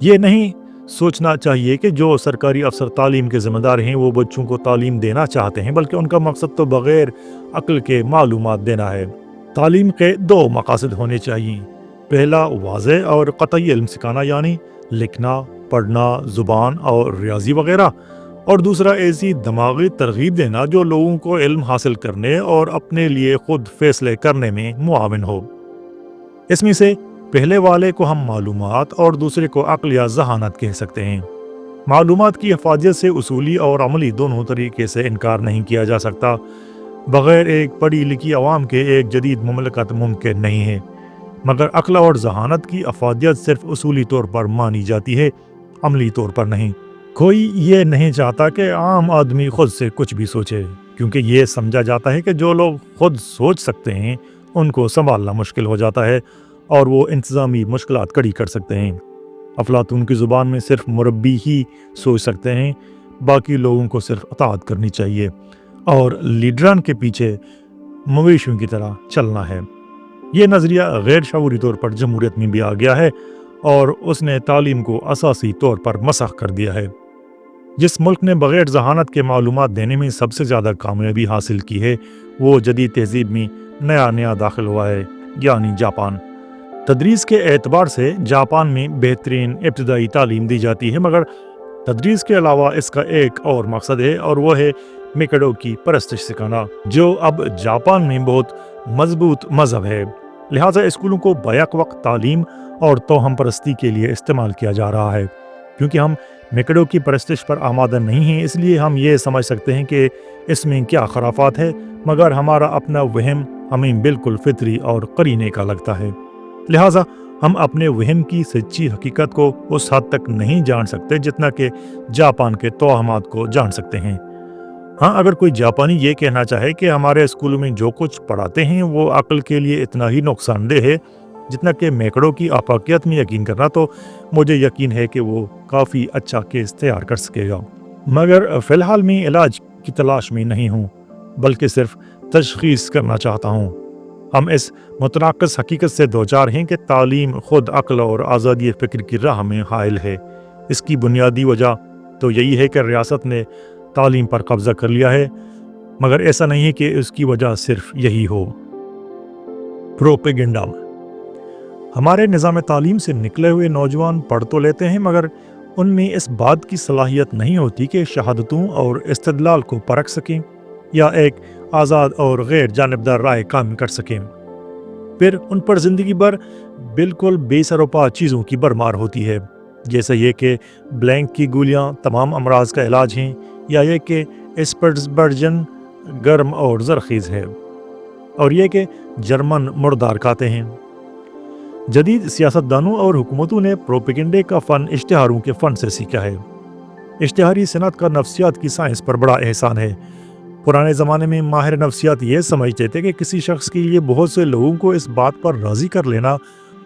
یہ نہیں سوچنا چاہیے کہ جو سرکاری افسر تعلیم کے ذمہ دار ہیں وہ بچوں کو تعلیم دینا چاہتے ہیں، بلکہ ان کا مقصد تو بغیر عقل کے معلومات دینا ہے۔ تعلیم کے دو مقاصد ہونے چاہیے۔ پہلا واضح اور قطعی علم سکھانا، یعنی لکھنا، پڑھنا، زبان اور ریاضی وغیرہ، اور دوسرا ایسی دماغی ترغیب دینا جو لوگوں کو علم حاصل کرنے اور اپنے لیے خود فیصلے کرنے میں معاون ہو۔ اس میں سے پہلے والے کو ہم معلومات اور دوسرے کو عقل یا ذہانت کہہ سکتے ہیں۔ معلومات کی افادیت سے اصولی اور عملی دونوں طریقے سے انکار نہیں کیا جا سکتا۔ بغیر ایک پڑھی لکھی عوام کے ایک جدید مملکت ممکن نہیں ہے، مگر عقل اور ذہانت کی افادیت صرف اصولی طور پر مانی جاتی ہے، عملی طور پر نہیں۔ کوئی یہ نہیں چاہتا کہ عام آدمی خود سے کچھ بھی سوچے، کیونکہ یہ سمجھا جاتا ہے کہ جو لوگ خود سوچ سکتے ہیں ان کو سنبھالنا مشکل ہو جاتا ہے اور وہ انتظامی مشکلات کھڑی کر سکتے ہیں۔ افلاطون کی زبان میں صرف مربی ہی سوچ سکتے ہیں، باقی لوگوں کو صرف اطاعت کرنی چاہیے اور لیڈران کے پیچھے مویشیوں کی طرح چلنا ہے۔ یہ نظریہ غیر شعوری طور پر جمہوریت میں بھی آ گیا ہے اور اس نے تعلیم کو اساسی طور پر مسخ کر دیا ہے۔ جس ملک نے بغیر ذہانت کے معلومات دینے میں سب سے زیادہ کامیابی حاصل کی ہے وہ جدید تہذیب میں نیا داخل ہوا ہے، یعنی جاپان۔ تدریس کے اعتبار سے جاپان میں بہترین ابتدائی تعلیم دی جاتی ہے، مگر تدریس کے علاوہ اس کا ایک اور مقصد ہے اور وہ ہے میکڈو کی پرستش سکھانا، جو اب جاپان میں بہت مضبوط مذہب ہے۔ لہٰذا اسکولوں کو بیک وقت تعلیم اور توہم پرستی کے لیے استعمال کیا جا رہا ہے۔ کیونکہ ہم میکڈو کی پرستش پر آمادہ نہیں ہیں، اس لیے ہم یہ سمجھ سکتے ہیں کہ اس میں کیا خرافات ہے، مگر ہمارا اپنا وہم ہمیں بالکل فطری اور قرینے کا لگتا ہے۔ لہٰذا ہم اپنے وہم کی سچی حقیقت کو اس حد تک نہیں جان سکتے جتنا کہ جاپان کے توہمات کو جان سکتے ہیں۔ ہاں، اگر کوئی جاپانی یہ کہنا چاہے کہ ہمارے اسکولوں میں جو کچھ پڑھاتے ہیں وہ عقل کے لیے اتنا ہی نقصان دہ ہے جتنا کہ میکڈو کی آفاقیت میں یقین کرنا، تو مجھے یقین ہے کہ وہ کافی اچھا کیس تیار کر سکے گا۔ مگر فی الحال میں علاج کی تلاش میں نہیں ہوں، بلکہ صرف تشخیص کرنا چاہتا ہوں۔ ہم اس متناقض حقیقت سے دوچار ہیں کہ تعلیم خود عقل اور آزادی فکر کی راہ میں حائل ہے۔ اس کی بنیادی وجہ تو یہی ہے کہ ریاست نے تعلیم پر قبضہ کر لیا ہے، مگر ایسا نہیں ہے کہ اس کی وجہ صرف یہی ہو۔ پروپیگنڈا۔ ہمارے نظام تعلیم سے نکلے ہوئے نوجوان پڑھ تو لیتے ہیں، مگر ان میں اس بات کی صلاحیت نہیں ہوتی کہ شہادتوں اور استدلال کو پرکھ سکیں یا ایک آزاد اور غیر جانبدار رائے قائم کر سکیں۔ پھر ان پر زندگی بھر بالکل بے سروپا چیزوں کی بھرمار ہوتی ہے، جیسے یہ کہ بلینک کی گولیاں تمام امراض کا علاج ہیں، یا یہ کہ اسپرٹزبرجن گرم اور زرخیز ہے، اور یہ کہ جرمن مردار کھاتے ہیں۔ جدید سیاستدانوں اور حکومتوں نے پروپیگنڈے کا فن اشتہاروں کے فن سے سیکھا ہے۔ اشتہاری صنعت کا نفسیات کی سائنس پر بڑا احسان ہے۔ پرانے زمانے میں ماہر نفسیات یہ سمجھتے تھے کہ کسی شخص کے لیے بہت سے لوگوں کو اس بات پر راضی کر لینا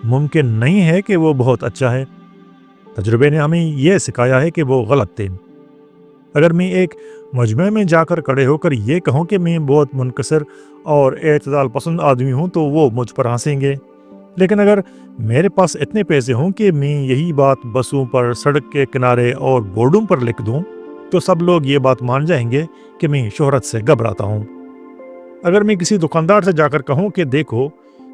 ممکن نہیں ہے کہ وہ بہت اچھا ہے۔ تجربے نے ہمیں یہ سکھایا ہے کہ وہ غلط تھے۔ اگر میں ایک مجمع میں جا کر کھڑے ہو کر یہ کہوں کہ میں بہت منکسر اور اعتدال پسند آدمی ہوں تو وہ مجھ پر ہنسیں گے، لیکن اگر میرے پاس اتنے پیسے ہوں کہ میں یہی بات بسوں پر، سڑک کے کنارے اور بورڈوں پر لکھ دوں تو سب لوگ یہ بات مان جائیں گے کہ میں شہرت سے گھبراتا ہوں۔ اگر میں کسی دکاندار سے جا کر کہوں کہ دیکھو،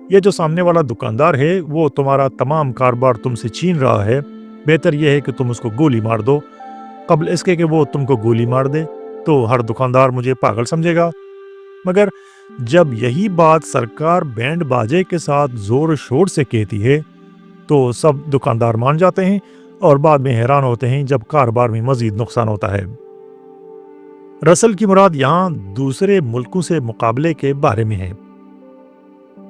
یہ جو سامنے والا دکاندار ہے وہ تمہارا تمام کاروبار تم سے چھین رہا ہے، بہتر یہ ہے کہ تم اس کو گولی مار دو قبل اس کے کہ وہ تم کو گولی مار دے، تو ہر دکاندار مجھے پاگل سمجھے گا۔ مگر جب یہی بات سرکار بینڈ باجے کے ساتھ زور شور سے کہتی ہے تو سب دکاندار مان جاتے ہیں اور بعد میں حیران ہوتے ہیں جب کاروبار میں مزید نقصان ہوتا ہے۔ رسل کی مراد یہاں دوسرے ملکوں سے مقابلے کے بارے میں ہے۔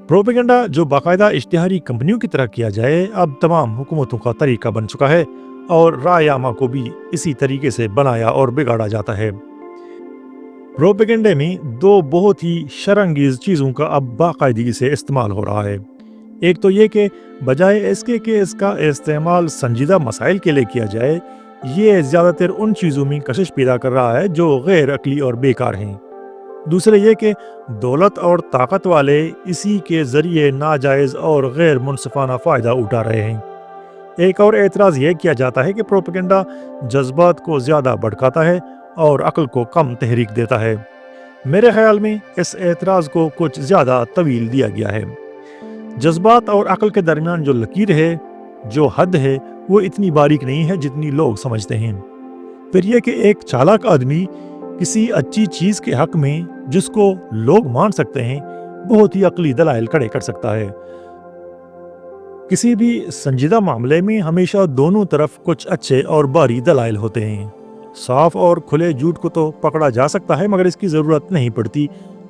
پروپیگنڈا جو باقاعدہ اشتہاری کمپنیوں کی طرح کیا جائے اب تمام حکومتوں کا طریقہ بن چکا ہے اور رائے عامہ کو بھی اسی طریقے سے بنایا اور بگاڑا جاتا ہے۔ پروپیگنڈے میں دو بہت ہی شرانگیز چیزوں کا اب باقاعدگی سے استعمال ہو رہا ہے۔ ایک تو یہ کہ بجائے اس کے کہ اس کا استعمال سنجیدہ مسائل کے لیے کیا جائے، یہ زیادہ تر ان چیزوں میں کشش پیدا کر رہا ہے جو غیر عقلی اور بیکار ہیں۔ دوسرے یہ کہ دولت اور طاقت والے اسی کے ذریعے ناجائز اور غیر منصفانہ فائدہ اٹھا رہے ہیں۔ ایک اور اعتراض یہ کیا جاتا ہے کہ پروپیگنڈا جذبات کو زیادہ بھڑکاتا ہے اور عقل کو کم تحریک دیتا ہے۔ میرے خیال میں اس اعتراض کو کچھ زیادہ طویل دیا گیا ہے۔ جذبات اور عقل کے درمیان جو لکیر ہے، جو حد ہے، وہ اتنی باریک نہیں ہے جتنی لوگ سمجھتے ہیں۔ پھر یہ کہ ایک چالاک آدمی کسی اچھی چیز کے حق میں جس کو لوگ مان سکتے ہیں بہت ہی عقلی دلائل کھڑے کر سکتا ہے۔ کسی بھی سنجیدہ معاملے میں ہمیشہ دونوں طرف کچھ اچھے اور باری دلائل ہوتے ہیں۔ صاف اور کھلے جھوٹ کو تو پکڑا جا سکتا ہے مگر اس کی ضرورت نہیں پڑتی۔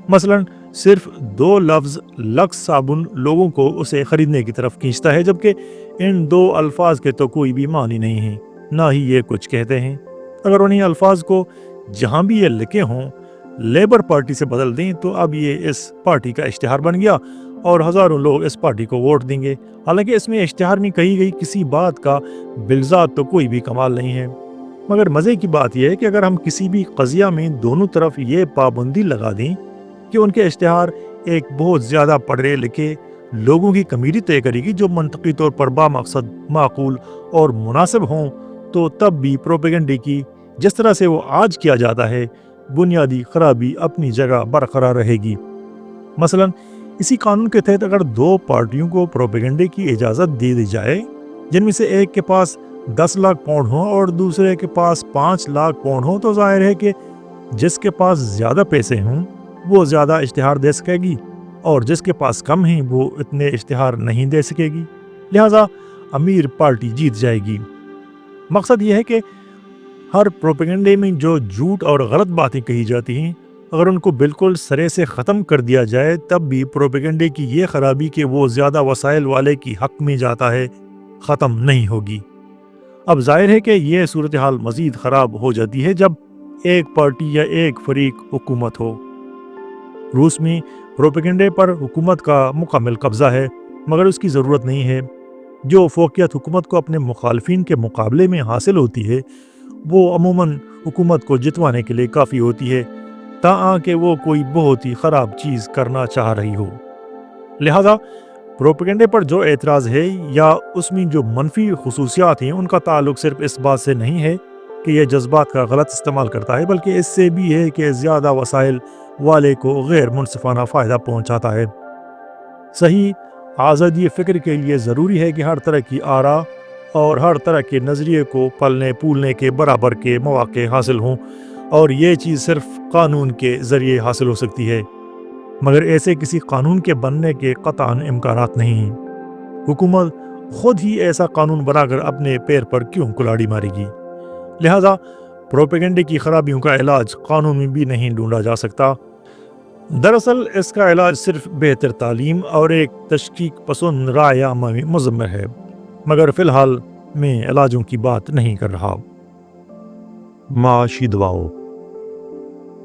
مثلا صرف 2 لفظ لکس صابن لوگوں کو اسے خریدنے کی طرف کھینچتا ہے، جبکہ ان 2 الفاظ کے تو کوئی بھی معنی نہیں ہے، نہ ہی یہ کچھ کہتے ہیں۔ اگر انہیں الفاظ کو جہاں بھی یہ لکھے ہوں لیبر پارٹی سے بدل دیں تو اب یہ اس پارٹی کا اشتہار بن گیا اور ہزاروں لوگ اس پارٹی کو ووٹ دیں گے، حالانکہ اس میں اشتہار میں کہی گئی کسی بات کا بالذات تو کوئی بھی کمال نہیں ہے۔ مگر مزے کی بات یہ ہے کہ اگر ہم کسی بھی قضیہ میں دونوں طرف یہ پابندی لگا دیں کہ ان کے اشتہار ایک بہت زیادہ پڑھے لکھے لوگوں کی کمیٹی طے کرے گی جو منطقی طور پر بامقصد، معقول اور مناسب ہوں، تو تب بھی پروپیگنڈے کی جس طرح سے وہ آج کیا جاتا ہے بنیادی خرابی اپنی جگہ برقرار رہے گی۔ مثلا اسی قانون کے تحت اگر 2 پارٹیوں کو پروپیگنڈے کی اجازت دے دی جائے جن میں سے ایک کے پاس 10 لاکھ پاؤنڈ ہوں اور دوسرے کے پاس 5 لاکھ پاؤنڈ ہوں، تو ظاہر ہے کہ جس کے پاس زیادہ پیسے ہوں وہ زیادہ اشتہار دے سکے گی اور جس کے پاس کم ہیں وہ اتنے اشتہار نہیں دے سکے گی، لہٰذا امیر پارٹی جیت جائے گی۔ مقصد یہ ہے کہ ہر پروپیگنڈے میں جو جھوٹ اور غلط باتیں کہی جاتی ہیں اگر ان کو بالکل سرے سے ختم کر دیا جائے تب بھی پروپیگنڈے کی یہ خرابی کہ وہ زیادہ وسائل والے کی حق میں جاتا ہے ختم نہیں ہوگی۔ اب ظاہر ہے کہ یہ صورتحال مزید خراب ہو جاتی ہے جب ایک پارٹی یا ایک فریق حکومت ہو۔ روس میں پروپیگنڈے پر حکومت کا مکمل قبضہ ہے مگر اس کی ضرورت نہیں ہے۔ جو فوقیت حکومت کو اپنے مخالفین کے مقابلے میں حاصل ہوتی ہے وہ عموماً حکومت کو جتوانے کے لیے کافی ہوتی ہے تاکہ وہ کوئی بہت ہی خراب چیز کرنا چاہ رہی ہو۔ لہذا پروپیگنڈے پر جو اعتراض ہے یا اس میں جو منفی خصوصیات ہیں ان کا تعلق صرف اس بات سے نہیں ہے کہ یہ جذبات کا غلط استعمال کرتا ہے بلکہ اس سے بھی ہے کہ زیادہ وسائل والے کو غیر منصفانہ فائدہ پہنچاتا ہے۔ صحیح آزادی فکر کے لیے ضروری ہے کہ ہر طرح کی آراء اور ہر طرح کے نظریے کو پلنے پھولنے کے برابر کے مواقع حاصل ہوں، اور یہ چیز صرف قانون کے ذریعے حاصل ہو سکتی ہے، مگر ایسے کسی قانون کے بننے کے قطعاً امکانات نہیں ہیں۔ حکومت خود ہی ایسا قانون بنا کر اپنے پیر پر کیوں کلاڑی مارے گی؟ لہذا پروپیگنڈے کی خرابیوں کا علاج قانون میں بھی نہیں ڈھونڈا جا سکتا۔ دراصل اس کا علاج صرف بہتر تعلیم اور ایک تشکیک پسند رائے عامہ میں مضمر ہے، مگر فی الحال میں علاجوں کی بات نہیں کر رہا۔ معاشی دباؤ۔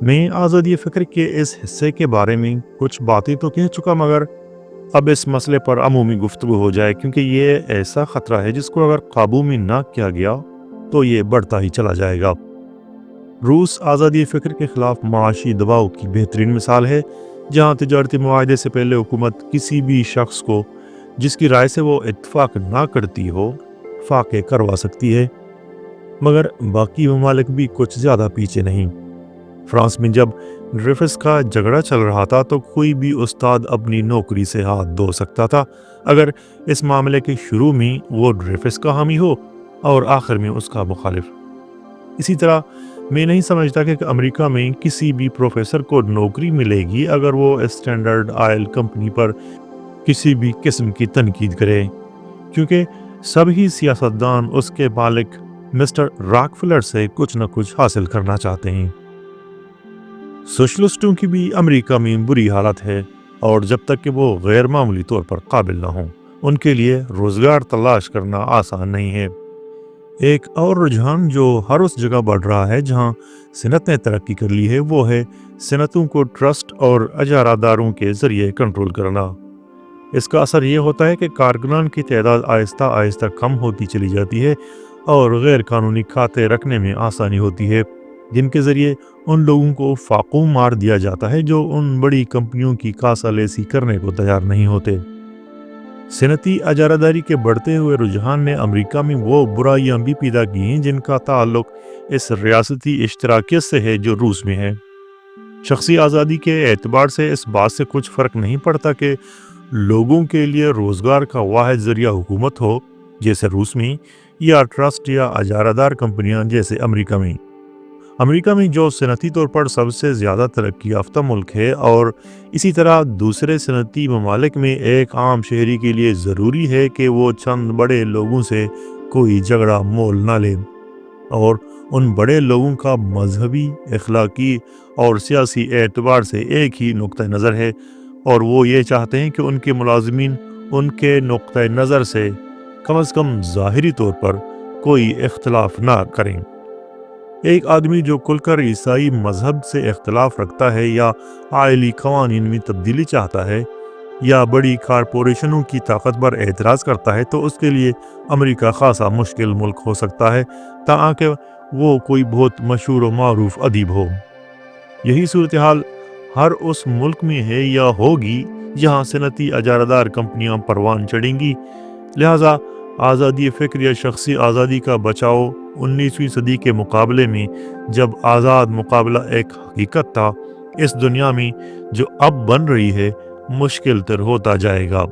میں آزادی فکر کے اس حصے کے بارے میں کچھ باتیں تو کہہ چکا مگر اب اس مسئلے پر عمومی گفتگو ہو جائے کیونکہ یہ ایسا خطرہ ہے جس کو اگر قابو میں نہ کیا گیا تو یہ بڑھتا ہی چلا جائے گا۔ روس آزادی فکر کے خلاف معاشی دباؤ کی بہترین مثال ہے، جہاں تجارتی معاہدے سے پہلے حکومت کسی بھی شخص کو جس کی رائے سے وہ اتفاق نہ کرتی ہو فاقے کروا سکتی ہے، مگر باقی ممالک بھی کچھ زیادہ پیچھے نہیں۔ فرانس میں جب ڈریفس کا جھگڑا چل رہا تھا تو کوئی بھی استاد اپنی نوکری سے ہاتھ دھو سکتا تھا اگر اس معاملے کے شروع میں وہ ڈریفس کا حامی ہو اور آخر میں اس کا مخالف۔ اسی طرح میں نہیں سمجھتا کہ امریکہ میں کسی بھی پروفیسر کو نوکری ملے گی اگر وہ اسٹینڈرڈ آئل کمپنی پر کسی بھی قسم کی تنقید کرے، کیونکہ سبھی سیاستدان اس کے مالک مسٹر راک فلر سے کچھ نہ کچھ حاصل کرنا چاہتے ہیں۔ سوشلسٹوں کی بھی امریکہ میں بری حالت ہے، اور جب تک کہ وہ غیر معمولی طور پر قابل نہ ہوں ان کے لیے روزگار تلاش کرنا آسان نہیں ہے۔ ایک اور رجحان جو ہر اس جگہ بڑھ رہا ہے جہاں صنعت نے ترقی کر لی ہے وہ ہے صنعتوں کو ٹرسٹ اور اجارہ داروں کے ذریعے کنٹرول کرنا۔ اس کا اثر یہ ہوتا ہے کہ کارکنان کی تعداد آہستہ آہستہ کم ہوتی چلی جاتی ہے اور غیر قانونی کھاتے رکھنے میں آسانی ہوتی ہے، جن کے ذریعے ان لوگوں کو فاقوں مار دیا جاتا ہے جو ان بڑی کمپنیوں کی کاسہ لیسی کرنے کو تیار نہیں ہوتے۔ صنعتی اجارہ داری کے بڑھتے ہوئے رجحان نے امریکہ میں وہ برائیاں بھی پیدا کی ہیں جن کا تعلق اس ریاستی اشتراکیت سے ہے جو روس میں ہے۔ شخصی آزادی کے اعتبار سے اس بات سے کچھ فرق نہیں پڑتا کہ لوگوں کے لیے روزگار کا واحد ذریعہ حکومت ہو جیسے روس میں، یا ٹرسٹ یا اجارہ دار کمپنیاں جیسے امریکہ میں۔ امریکہ میں جو صنعتی طور پر سب سے زیادہ ترقی یافتہ ملک ہے، اور اسی طرح دوسرے صنعتی ممالک میں ایک عام شہری کے لیے ضروری ہے کہ وہ چند بڑے لوگوں سے کوئی جھگڑا مول نہ لے، اور ان بڑے لوگوں کا مذہبی، اخلاقی اور سیاسی اعتبار سے ایک ہی نقطہ نظر ہے، اور وہ یہ چاہتے ہیں کہ ان کے ملازمین ان کے نقطہ نظر سے کم از کم ظاہری طور پر کوئی اختلاف نہ کریں۔ ایک آدمی جو کھل کر عیسائی مذہب سے اختلاف رکھتا ہے یا آئلی قوانین میں تبدیلی چاہتا ہے یا بڑی کارپوریشنوں کی طاقت پر اعتراض کرتا ہے تو اس کے لیے امریکہ خاصا مشکل ملک ہو سکتا ہے، تاکہ وہ کوئی بہت مشہور و معروف ادیب ہو۔ یہی صورتحال ہر اس ملک میں ہے یا ہوگی جہاں صنعتی اجارہ دار کمپنیاں پروان چڑھیں گی۔ لہٰذا آزادی فکر یا شخصی آزادی کا بچاؤ 19ویں صدی کے مقابلے میں، جب آزاد مقابلہ ایک حقیقت تھا، اس دنیا میں جو اب بن رہی ہے مشکل تر ہوتا جائے گا۔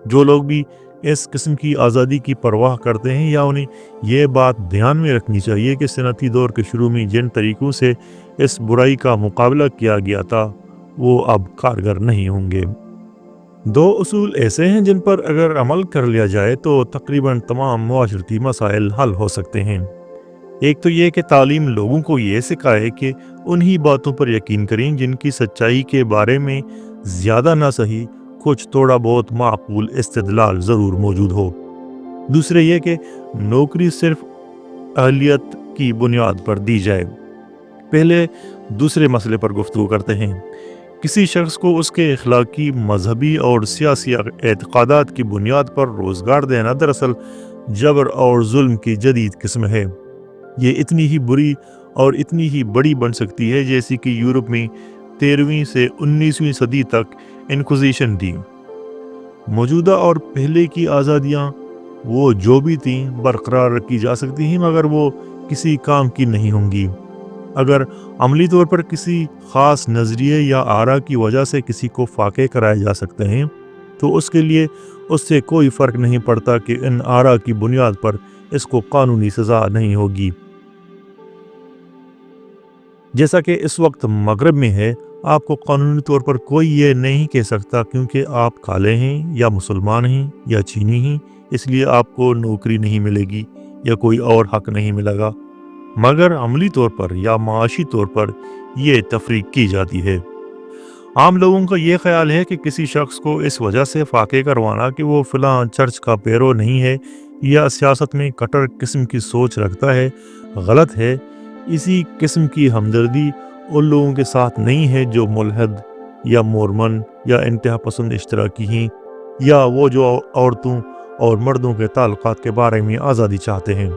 جو لوگ بھی اس قسم کی آزادی کی پرواہ کرتے ہیں، یا انہیں یہ بات دھیان میں رکھنی چاہیے کہ صنعتی دور کے شروع میں جن طریقوں سے اس برائی کا مقابلہ کیا گیا تھا وہ اب کارگر نہیں ہوں گے۔ دو اصول ایسے ہیں جن پر اگر عمل کر لیا جائے تو تقریباً تمام معاشرتی مسائل حل ہو سکتے ہیں۔ ایک تو یہ کہ تعلیم لوگوں کو یہ سکھائے کہ انہی باتوں پر یقین کریں جن کی سچائی کے بارے میں زیادہ نہ صحیح کچھ تھوڑا بہت معقول استدلال ضرور موجود ہو۔ دوسرے یہ کہ نوکری صرف اہلیت کی بنیاد پر دی جائے۔ پہلے دوسرے مسئلے پر گفتگو کرتے ہیں۔ کسی شخص کو اس کے اخلاقی، مذہبی اور سیاسی اعتقادات کی بنیاد پر روزگار دینا دراصل جبر اور ظلم کی جدید قسم ہے۔ یہ اتنی ہی بری اور اتنی ہی بڑی بن سکتی ہے جیسی کہ یورپ میں 13ویں سے 19ویں صدی تک انکوزیشن تھی۔ موجودہ اور پہلے کی آزادیاں وہ جو بھی تھیں برقرار رکھی جا سکتی ہیں، مگر وہ کسی کام کی نہیں ہوں گی۔ اگر عملی طور پر کسی خاص نظریے یا آرا کی وجہ سے کسی کو فاقے کرائے جا سکتے ہیں تو اس کے لیے اس سے کوئی فرق نہیں پڑتا کہ ان آرا کی بنیاد پر اس کو قانونی سزا نہیں ہوگی۔ جیسا کہ اس وقت مغرب میں ہے، آپ کو قانونی طور پر کوئی یہ نہیں کہہ سکتا کیونکہ آپ کالے ہیں یا مسلمان ہیں یا چینی ہیں اس لیے آپ کو نوکری نہیں ملے گی یا کوئی اور حق نہیں ملے گا، مگر عملی طور پر یا معاشی طور پر یہ تفریق کی جاتی ہے۔ عام لوگوں کا یہ خیال ہے کہ کسی شخص کو اس وجہ سے فاقے کروانا کہ وہ فلاں چرچ کا پیرو نہیں ہے یا سیاست میں کٹر قسم کی سوچ رکھتا ہے غلط ہے۔ اسی قسم کی ہمدردی ان لوگوں کے ساتھ نہیں ہے جو ملحد یا مورمن یا انتہا پسند اشتراکی ہیں، یا وہ جو عورتوں اور مردوں کے تعلقات کے بارے میں آزادی چاہتے ہیں۔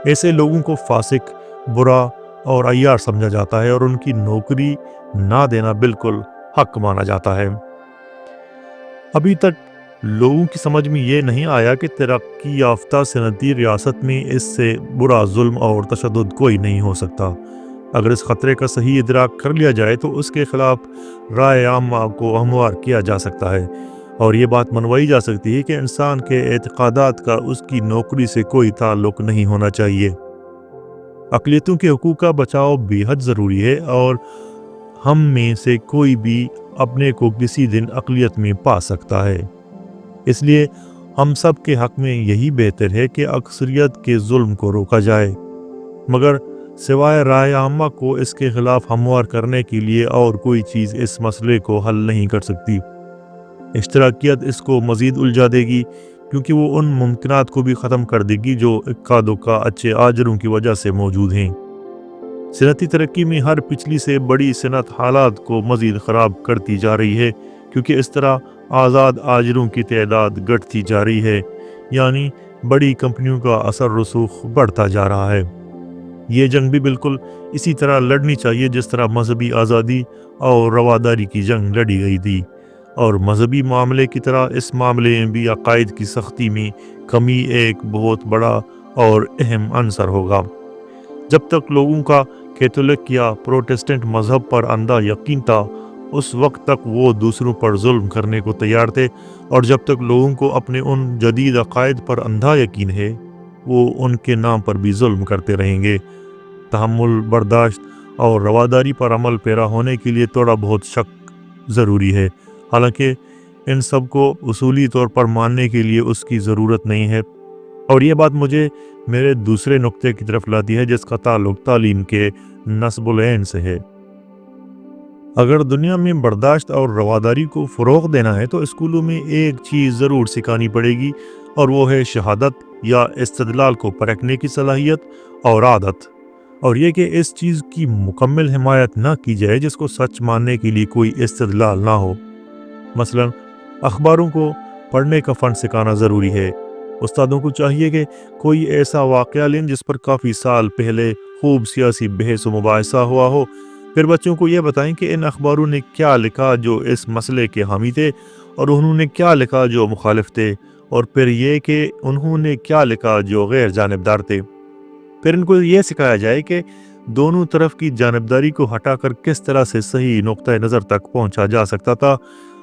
ایسے لوگوں کو فاسق، برا اور عیار سمجھا جاتا ہے اور ان کی نوکری نہ دینا بالکل حق مانا جاتا ہے۔ ابھی تک لوگوں کی سمجھ میں یہ نہیں آیا کہ ترقی یافتہ صنعتی ریاست میں اس سے برا ظلم اور تشدد کوئی نہیں ہو سکتا۔ اگر اس خطرے کا صحیح ادراک کر لیا جائے تو اس کے خلاف رائے عامہ کو ہموار کیا جا سکتا ہے، اور یہ بات منوائی جا سکتی ہے کہ انسان کے اعتقادات کا اس کی نوکری سے کوئی تعلق نہیں ہونا چاہیے۔ اقلیتوں کے حقوق کا بچاؤ بے حد ضروری ہے، اور ہم میں سے کوئی بھی اپنے کو کسی دن اقلیت میں پا سکتا ہے۔ اس لیے ہم سب کے حق میں یہی بہتر ہے کہ اکثریت کے ظلم کو روکا جائے، مگر سوائے رائے عامہ کو اس کے خلاف ہموار کرنے کے لیے اور کوئی چیز اس مسئلے کو حل نہیں کر سکتی۔ اشتراکیت اس کو مزید الجھا دے گی، کیونکہ وہ ان ممکنات کو بھی ختم کر دے گی جو اکا دکا اچھے آجروں کی وجہ سے موجود ہیں۔ صنعتی ترقی میں ہر پچھلی سے بڑی صنعت حالات کو مزید خراب کرتی جا رہی ہے، کیونکہ اس طرح آزاد آجروں کی تعداد گھٹتی جا رہی ہے، یعنی بڑی کمپنیوں کا اثر رسوخ بڑھتا جا رہا ہے۔ یہ جنگ بھی بالکل اسی طرح لڑنی چاہیے جس طرح مذہبی آزادی اور رواداری کی جنگ لڑی گئی تھی، اور مذہبی معاملے کی طرح اس معاملے میں بھی عقائد کی سختی میں کمی ایک بہت بڑا اور اہم عنصر ہوگا۔ جب تک لوگوں کا کیتھولک یا پروٹسٹنٹ مذہب پر اندھا یقین تھا، اس وقت تک وہ دوسروں پر ظلم کرنے کو تیار تھے، اور جب تک لوگوں کو اپنے ان جدید عقائد پر اندھا یقین ہے، وہ ان کے نام پر بھی ظلم کرتے رہیں گے۔ تحمل، برداشت اور رواداری پر عمل پیرا ہونے کے لیے تھوڑا بہت شک ضروری ہے، حالانکہ ان سب کو اصولی طور پر ماننے کے لیے اس کی ضرورت نہیں ہے۔ اور یہ بات مجھے میرے دوسرے نقطے کی طرف لاتی ہے، جس کا تعلق تعلیم کے نصب العین سے ہے۔ اگر دنیا میں برداشت اور رواداری کو فروغ دینا ہے تو اسکولوں میں ایک چیز ضرور سکھانی پڑے گی، اور وہ ہے شہادت یا استدلال کو پرکھنے کی صلاحیت اور عادت، اور یہ کہ اس چیز کی مکمل حمایت نہ کی جائے جس کو سچ ماننے کے لیے کوئی استدلال نہ ہو۔ مثلا اخباروں کو پڑھنے کا فن سکھانا ضروری ہے۔ استادوں کو چاہیے کہ کوئی ایسا واقعہ لیں جس پر کافی سال پہلے خوب سیاسی بحث و مباحثہ ہوا ہو، پھر بچوں کو یہ بتائیں کہ ان اخباروں نے کیا لکھا جو اس مسئلے کے حامی تھے، اور انہوں نے کیا لکھا جو مخالف تھے، اور پھر یہ کہ انہوں نے کیا لکھا جو غیر جانبدار تھے۔ پھر ان کو یہ سکھایا جائے کہ دونوں طرف کی جانبداری کو ہٹا کر کس طرح سے صحیح نقطہ نظر تک پہنچا جا سکتا تھا،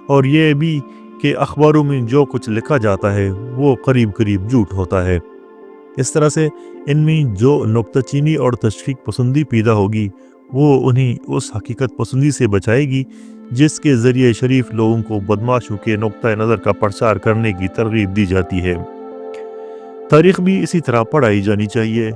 اور یہ بھی کہ اخباروں میں جو کچھ لکھا جاتا ہے وہ قریب قریب جھوٹ ہوتا ہے۔ اس طرح سے ان میں جو نکتہ چینی اور تشکیک پسندی پیدا ہوگی، وہ انہیں اس حقیقت پسندی سے بچائے گی جس کے ذریعے شریف لوگوں کو بدماشوں کے نقطہ نظر کا پرچار کرنے کی ترغیب دی جاتی ہے۔ تاریخ بھی اسی طرح پڑھائی جانی چاہیے۔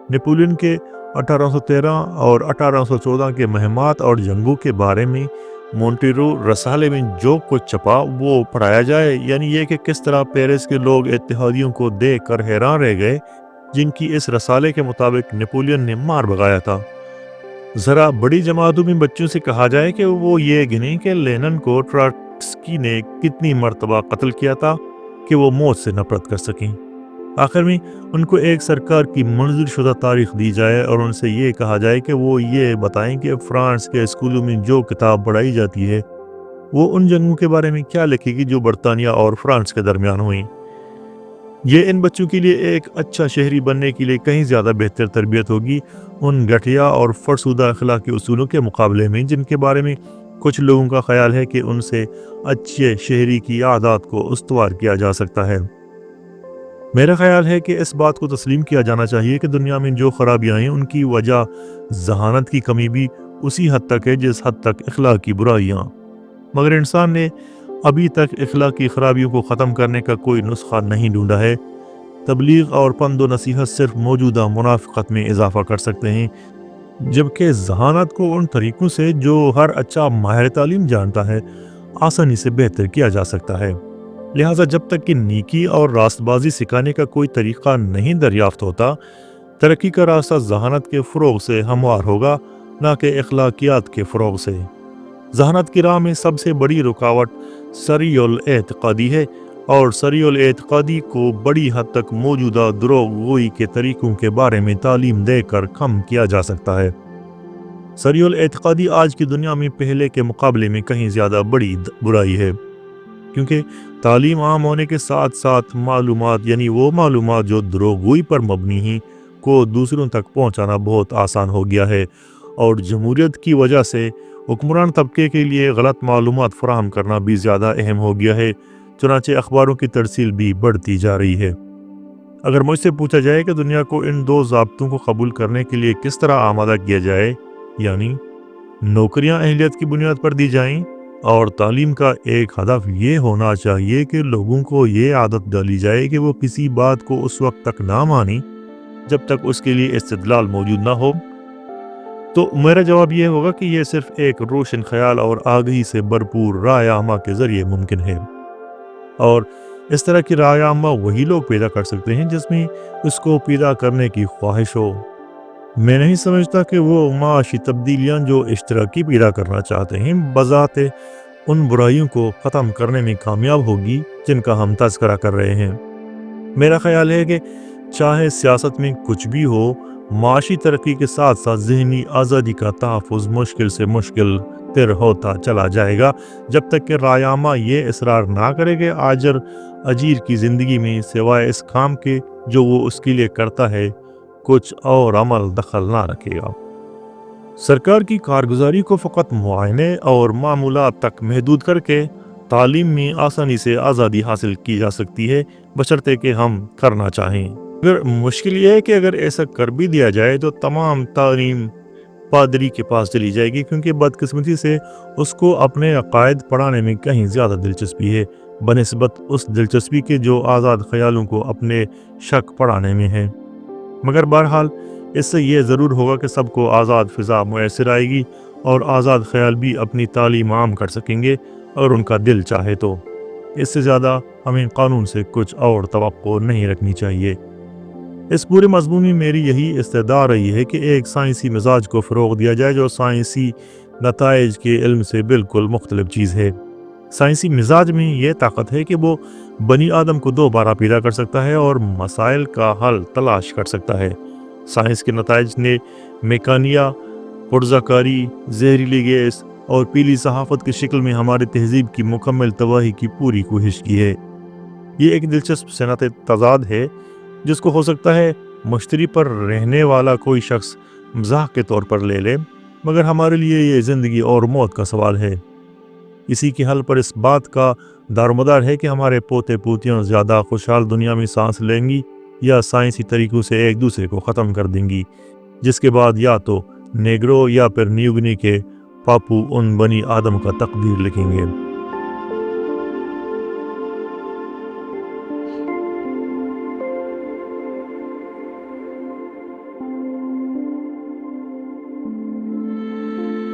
نیپولین کے 1813 اور 1814 کے مہمات اور جنگوں کے بارے میں مونٹیرو رسالے میں جو کچھ چھپا وہ پڑھایا جائے، یعنی یہ کہ کس طرح پیرس کے لوگ اتحادیوں کو دیکھ کر حیران رہ گئے جن کی اس رسالے کے مطابق نیپولین نے مار بھگایا تھا۔ ذرا بڑی جماعتوں میں بچوں سے کہا جائے کہ وہ یہ گنیں کہ لینن کو ٹراٹسکی نے کتنی مرتبہ قتل کیا تھا کہ وہ موت سے نفرت کر سکیں۔ آخر میں ان کو ایک سرکار کی منظور شدہ تاریخ دی جائے اور ان سے یہ کہا جائے کہ وہ یہ بتائیں کہ فرانس کے اسکولوں میں جو کتاب پڑھائی جاتی ہے وہ ان جنگوں کے بارے میں کیا لکھے گی جو برطانیہ اور فرانس کے درمیان ہوئیں۔ یہ ان بچوں کے لیے ایک اچھا شہری بننے کے لیے کہیں زیادہ بہتر تربیت ہوگی ان گھٹیا اور فرسودہ اخلاقی اصولوں کے مقابلے میں جن کے بارے میں کچھ لوگوں کا خیال ہے کہ ان سے اچھے شہری کی عادات کو استوار کیا جا سکتا ہے۔ میرا خیال ہے کہ اس بات کو تسلیم کیا جانا چاہیے کہ دنیا میں جو خرابیاں ہیں ان کی وجہ ذہانت کی کمی بھی اسی حد تک ہے جس حد تک اخلاقی برائیاں، مگر انسان نے ابھی تک اخلاقی خرابیوں کو ختم کرنے کا کوئی نسخہ نہیں ڈھونڈا ہے۔ تبلیغ اور پند و نصیحت صرف موجودہ منافقت میں اضافہ کر سکتے ہیں، جبکہ ذہانت کو ان طریقوں سے جو ہر اچھا ماہر تعلیم جانتا ہے آسانی سے بہتر کیا جا سکتا ہے۔ لہٰذا جب تک کہ نیکی اور راست بازی سکھانے کا کوئی طریقہ نہیں دریافت ہوتا، ترقی کا راستہ ذہانت کے فروغ سے ہموار ہوگا، نہ کہ اخلاقیات کے فروغ سے۔ ذہانت کی راہ میں سب سے بڑی رکاوٹ سری الاعتقادی ہے، اور سری الاعتقادی کو بڑی حد تک موجودہ دروغ گوئی کے طریقوں کے بارے میں تعلیم دے کر کم کیا جا سکتا ہے۔ سری الاعتقادی آج کی دنیا میں پہلے کے مقابلے میں کہیں زیادہ بڑی برائی ہے، کیونکہ تعلیم عام ہونے کے ساتھ ساتھ معلومات، یعنی وہ معلومات جو دروغ گوئی پر مبنی ہیں، کو دوسروں تک پہنچانا بہت آسان ہو گیا ہے، اور جمہوریت کی وجہ سے حکمران طبقے کے لیے غلط معلومات فراہم کرنا بھی زیادہ اہم ہو گیا ہے، چنانچہ اخباروں کی ترسیل بھی بڑھتی جا رہی ہے۔ اگر مجھ سے پوچھا جائے کہ دنیا کو ان دو ضابطوں کو قبول کرنے کے لیے کس طرح آمادہ کیا جائے، یعنی نوکریاں اہلیت کی بنیاد پر دی جائیں اور تعلیم کا ایک ہدف یہ ہونا چاہیے کہ لوگوں کو یہ عادت ڈالی جائے کہ وہ کسی بات کو اس وقت تک نہ مانیں جب تک اس کے لیے استدلال موجود نہ ہو، تو میرا جواب یہ ہوگا کہ یہ صرف ایک روشن خیال اور آگہی سے بھرپور رائے عامہ کے ذریعے ممکن ہے، اور اس طرح کی رائے عامہ وہی لوگ پیدا کر سکتے ہیں جس میں اس کو پیدا کرنے کی خواہش ہو۔ میں نہیں سمجھتا کہ وہ معاشی تبدیلیاں جو اشتراکی پیدا کرنا چاہتے ہیں بذات ان برائیوں کو ختم کرنے میں کامیاب ہوگی جن کا ہم تذکرہ کر رہے ہیں۔ میرا خیال ہے کہ چاہے سیاست میں کچھ بھی ہو، معاشی ترقی کے ساتھ ساتھ ذہنی آزادی کا تحفظ مشکل سے مشکل تر ہوتا چلا جائے گا جب تک کہ رائے عامہ یہ اصرار نہ کرے کہ اجیر کی زندگی میں سوائے اس کام کے جو وہ اس کے لیے کرتا ہے کچھ اور عمل دخل نہ رکھے گا۔ سرکار کی کارگزاری کو فقط معائنے اور معمولات تک محدود کر کے تعلیم میں آسانی سے آزادی حاصل کی جا سکتی ہے، بشرطے کہ ہم کرنا چاہیں۔ اگر مشکل یہ ہے کہ اگر ایسا کر بھی دیا جائے تو تمام تعلیم پادری کے پاس چلی جائے گی، کیونکہ بدقسمتی سے اس کو اپنے عقائد پڑھانے میں کہیں زیادہ دلچسپی ہے بنسبت اس دلچسپی کے جو آزاد خیالوں کو اپنے شک پڑھانے میں ہے۔ مگر بہرحال اس سے یہ ضرور ہوگا کہ سب کو آزاد فضا میسر آئے گی اور آزاد خیال بھی اپنی تعلیم عام کر سکیں گے اور ان کا دل چاہے تو۔ اس سے زیادہ ہمیں قانون سے کچھ اور توقع نہیں رکھنی چاہیے۔ اس پورے مضمون میں میری یہی استدعا رہی ہے کہ ایک سائنسی مزاج کو فروغ دیا جائے جو سائنسی نتائج کے علم سے بالکل مختلف چیز ہے۔ سائنسی مزاج میں یہ طاقت ہے کہ وہ بنی آدم کو دوبارہ پیدا کر سکتا ہے اور مسائل کا حل تلاش کر سکتا ہے۔ سائنس کے نتائج نے میکانیا، پرزہ کاری، زہریلی گیس اور پیلی صحافت کی شکل میں ہماری تہذیب کی مکمل تباہی کی پوری کوشش کی ہے۔ یہ ایک دلچسپ صنعت تضاد ہے جس کو ہو سکتا ہے مشتری پر رہنے والا کوئی شخص مزاح کے طور پر لے لے، مگر ہمارے لیے یہ زندگی اور موت کا سوال ہے۔ اسی کے حل پر اس بات کا دارومدار ہے کہ ہمارے پوتے پوتیاں زیادہ خوشحال دنیا میں سانس لیں گی یا سائنسی طریقوں سے ایک دوسرے کو ختم کر دیں گی، جس کے بعد یا تو نیگرو یا پھر نیوگنی کے پاپو ان بنی آدم کا تقدیر لکھیں گے۔